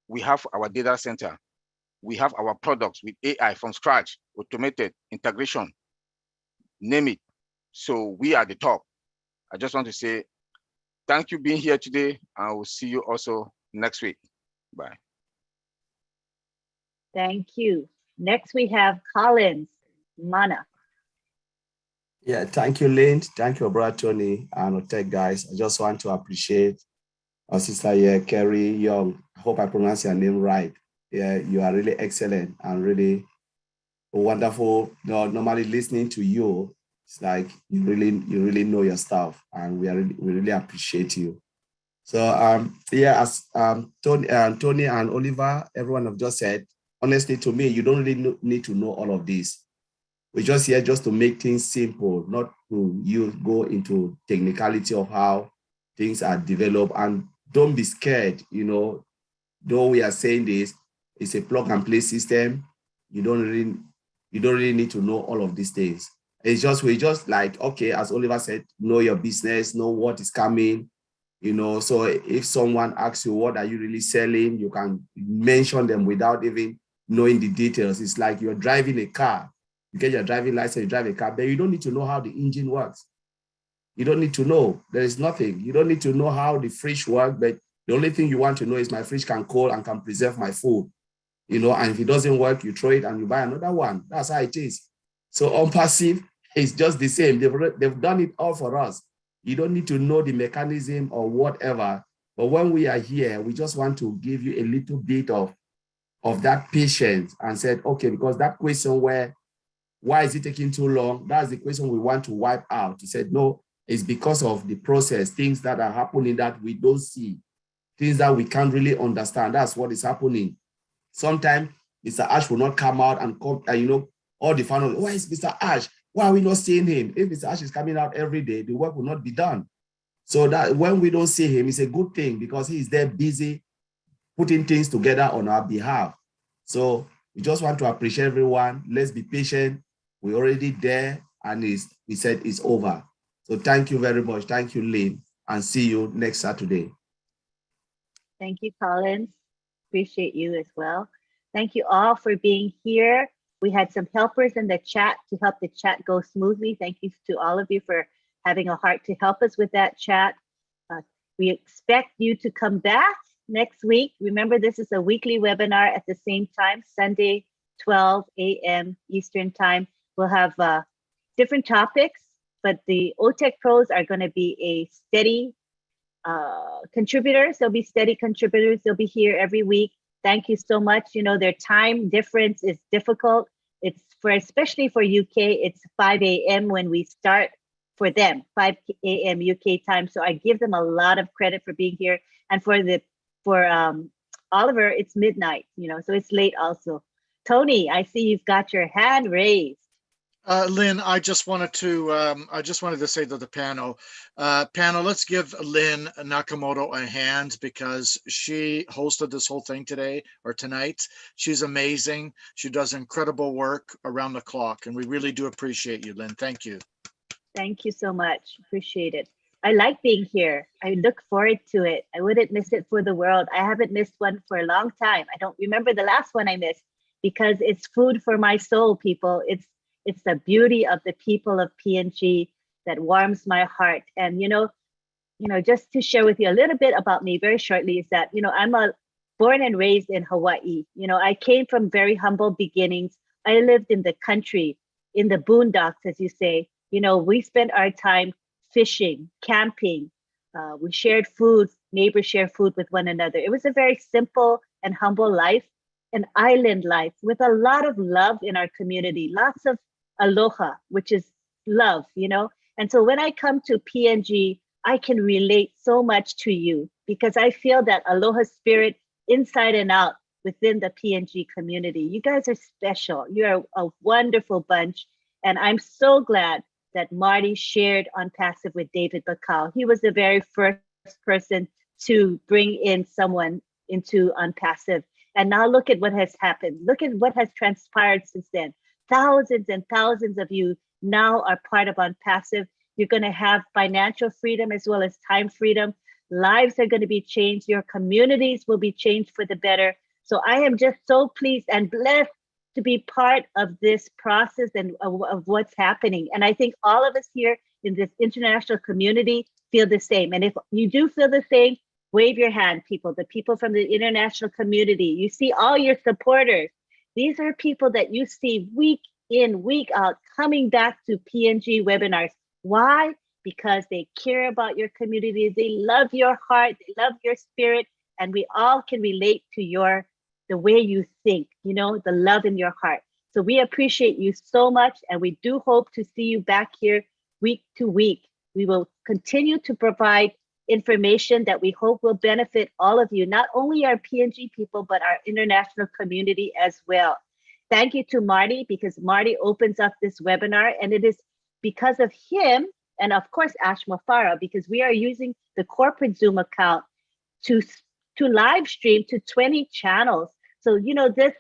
We have our data center. We have our products with AI from scratch, automated integration, name it. So we are the top. I just want to say, thank you for being here today. I will see you also next week. Bye. Thank you. Next, we have Collins Mana. Yeah, thank you, Lynn. Thank you, brother Tony and Otech guys. I just want to appreciate our sister here, Kerry Young. I hope I pronounce your name right. Yeah, you are really excellent and really wonderful. No, normally listening to you, it's like you really know your stuff, and we really appreciate you. So yeah, as Tony and Oliver, everyone have just said, honestly, to me, you don't really need to know all of this. We're just here just to make things simple, not to you go into technicality of how things are developed. And don't be scared, you know, though we are saying this, it's a plug and play system. You don't really need to know all of these things. We're just like, okay, as Oliver said, know your business, know what is coming, you know. So if someone asks you, what are you really selling? You can mention them without even knowing the details. It's like you're driving a car. You get your driving license, you drive a car, but you don't need to know how the engine works. You don't need to know. There is nothing. You don't need to know how the fridge works, but the only thing you want to know is my fridge can cool and can preserve my food. You know, and if it doesn't work, you throw it and you buy another one. That's how it is. So on passive, it's just the same. They've done it all for us. You don't need to know the mechanism or whatever. But when we are here, we just want to give you a little bit of that patience and said, okay, because that question why is it taking too long? That's the question we want to wipe out. He said, no, it's because of the process, things that are happening that we don't see, things that we can't really understand. That's what is happening. Sometimes Mr. Ash will not come out and come, you know, all the fans, why is Mr. Ash? Why are we not seeing him? If Mr. Ash is coming out every day, the work will not be done. So that when we don't see him, it's a good thing because he is there busy putting things together on our behalf. So we just want to appreciate everyone. Let's be patient. We're already there, and he said it's over. So thank you very much. Thank you, Lynn, and see you next Saturday. Thank you, Collins. Appreciate you as well. Thank you all for being here. We had some helpers in the chat to help the chat go smoothly. Thank you to all of you for having a heart to help us with that chat. We expect you to come back next week. Remember, this is a weekly webinar at the same time, Sunday, 12 a.m. Eastern time. We'll have different topics, but the OTech pros are going to be a steady contributors. They'll be steady contributors. They'll be here every week. Thank you so much. You know, their time difference is difficult. It's especially for UK, it's 5 a.m. when we start for them, 5 a.m. UK time. So I give them a lot of credit for being here. And for Oliver, it's midnight, you know, so it's late also. Tony, I see you've got your hand raised. Lynn, I just wanted to say to the panel, let's give Lynn Nakamoto a hand because she hosted this whole thing today or tonight. She's amazing. She does incredible work around the clock, and we really do appreciate you, Lynn. Thank you. Thank you so much. Appreciate it. I like being here. I look forward to it. I wouldn't miss it for the world. I haven't missed one for a long time. I don't remember the last one I missed because it's food for my soul, people. It's the beauty of the people of PNG that warms my heart. And, you know, just to share with you a little bit about me very shortly is that, you know, I'm born and raised in Hawaii. You know, I came from very humble beginnings. I lived in the country, in the boondocks, as you say. You know, we spent our time fishing, camping. We shared food, neighbors shared food with one another. It was a very simple and humble life, an island life with a lot of love in our community, lots of aloha, which is love, you know? And so when I come to PNG, I can relate so much to you because I feel that aloha spirit inside and out within the PNG community. You guys are special. You're a wonderful bunch. And I'm so glad that Marty shared on Passive with David Bakau. He was the very first person to bring in someone into Unpassive. And now look at what has happened. Look at what has transpired since then. Thousands and thousands of you now are part of Unpassive. You're going to have financial freedom as well as time freedom. Lives are going to be changed. Your communities will be changed for the better. So I am just so pleased and blessed to be part of this process and of what's happening. And I think all of us here in this international community feel the same. And if you do feel the same, wave your hand, people, the people from the international community. You see all your supporters. These are people that you see week in, week out, coming back to PNG webinars. Why? Because they care about your community. They love your heart, they love your spirit, and we all can relate to the way you think, the love in your heart. So we appreciate you so much, and we do hope to see you back here week to week. We will continue to provide information that we hope will benefit all of you, not only our PNG people, but our international community as well. Thank you to Marty, because Marty opens up this webinar, and it is because of him, and of course Ash Mafara, because we are using the corporate Zoom account to live stream to 20 channels. So, this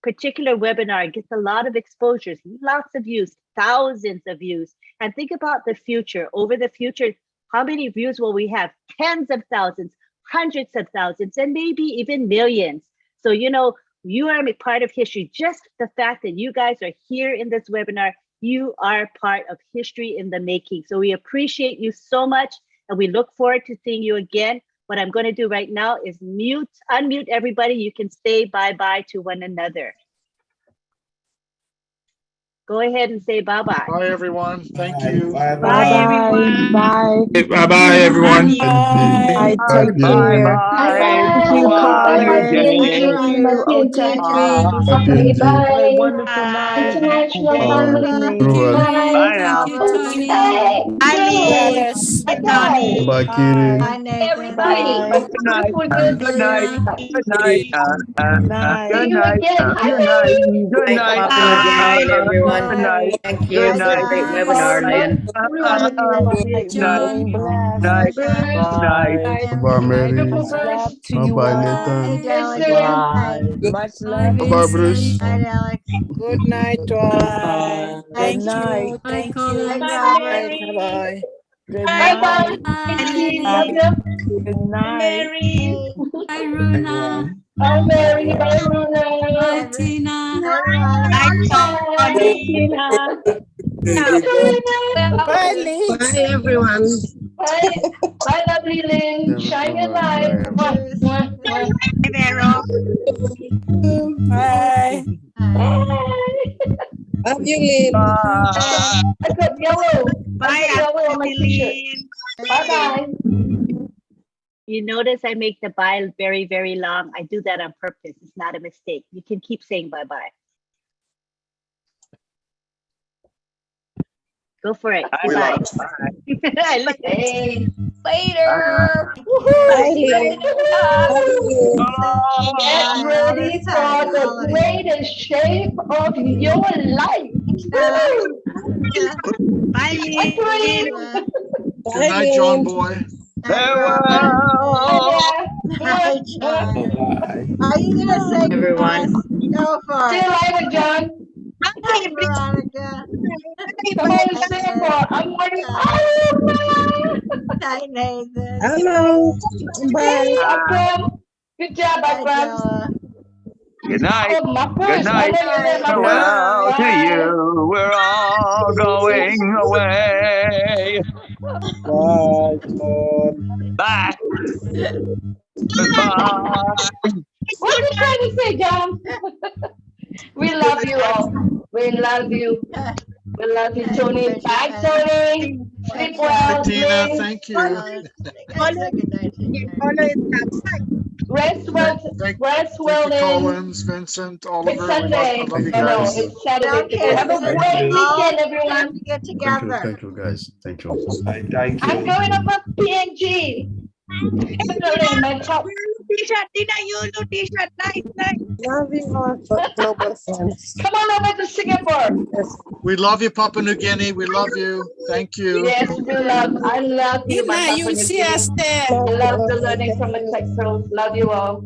particular webinar gets a lot of exposures, lots of views, thousands of views. And think about the future. Over the future, how many views will we have? Tens of thousands, hundreds of thousands, and maybe even millions. So, you are a part of history. Just the fact that you guys are here in this webinar, you are part of history in the making. So we appreciate you so much, and we look forward to seeing you again. What I'm going to do right now is unmute everybody. You can say bye-bye to one another. Go ahead and say bye-bye. Bye, everyone. Thank you. Bye, everyone. Bye. Bye-bye, everyone. Bye. Take care. Thank you, callers. Thank you, OTAC team. Have a wonderful night. International Good family. evening. Bye. Thank you, Tony. Alice. Tony. Bye, Kitty. Everybody. Bye. Good night. Beautiful girls. Good night. Good night. See Good you night. again. Hi, Good night. Lily. Good night. Good night, everyone. Good night. Thank you Good for night. the great Bye. webinar, Lynn. Everyone of you. Bye. Good night. Remain John. blessed. Good night. Bye. Bye, Mary. Beautiful girls. Love to you Bye, all. Nathan. Listen. Bye. Much Bye, love to Bye, you. Bruce. Vincent. Good night to all. Good night. Bye, Bye, Collins. Mary. Bye-bye. Good Bye, night. bye. Thank you. Love Bye. you. Good night. Bye, Runa. Bye, Mary. Bye, Runa. Bye, Tina. Bye, Bye, Tony. Tina. Bye, Liz. Bye, everyone. Bye. Bye, lovely Lynn. Shine your light. Mwah, mwah, mwah. Bye, Vero. Bye. Bye. Love you, Lynn. I got yellow. I Bye, got yellow on my t-shirt. Adeline. Bye-bye. You notice I make the bye very, very long. I do that on purpose. It's not a mistake. You can keep saying bye-bye. Go for it. Say bye. I like it. Hey, later. Bye, Woohoo. Lynn. Get ready for the greatest shape of your life. Woohoo. Bye, Bye, Lynn. Lynn. Good night, John boy. Farewell. Bye. Bye. Are you gonna say Everyone. go for See it? you later, John. Hi, Veronica. Come on, Singapore. I'm waiting. Oh, Hi, Nathan. Hello. Bye. hey, Akram. Good job, Hi, Akram. Joa. Good night. Oh, my Good first. I night. love you, man, my Farewell first. to Bye. you. We're all going away. Bye, John. Bye. Goodbye. What are you trying to say, John? We love you all. We love you. We love you, Tony. Bye, Tony. Sleep well, Tina, Lynn. thank you. Rest well, Thank rest you, well, Lynn. Collins, Vincent, It's Oliver. We Sunday. love you No, no, guys. it's Saturday today. Okay. Have a Thank great you. weekend, everyone. Thank you, guys. Thank you. Thank I'm you. going up with PNG. Definitely my top. T-shirt, Tina, you do T-shirt. Nice. Loving our global friends. Come on over to Singapore. We love you, Papua New Guinea. We love you. Thank you. Yes, I love you, my Tina, Papua you New see Guinea. us there. I love the learning from the tech pros. Love you all.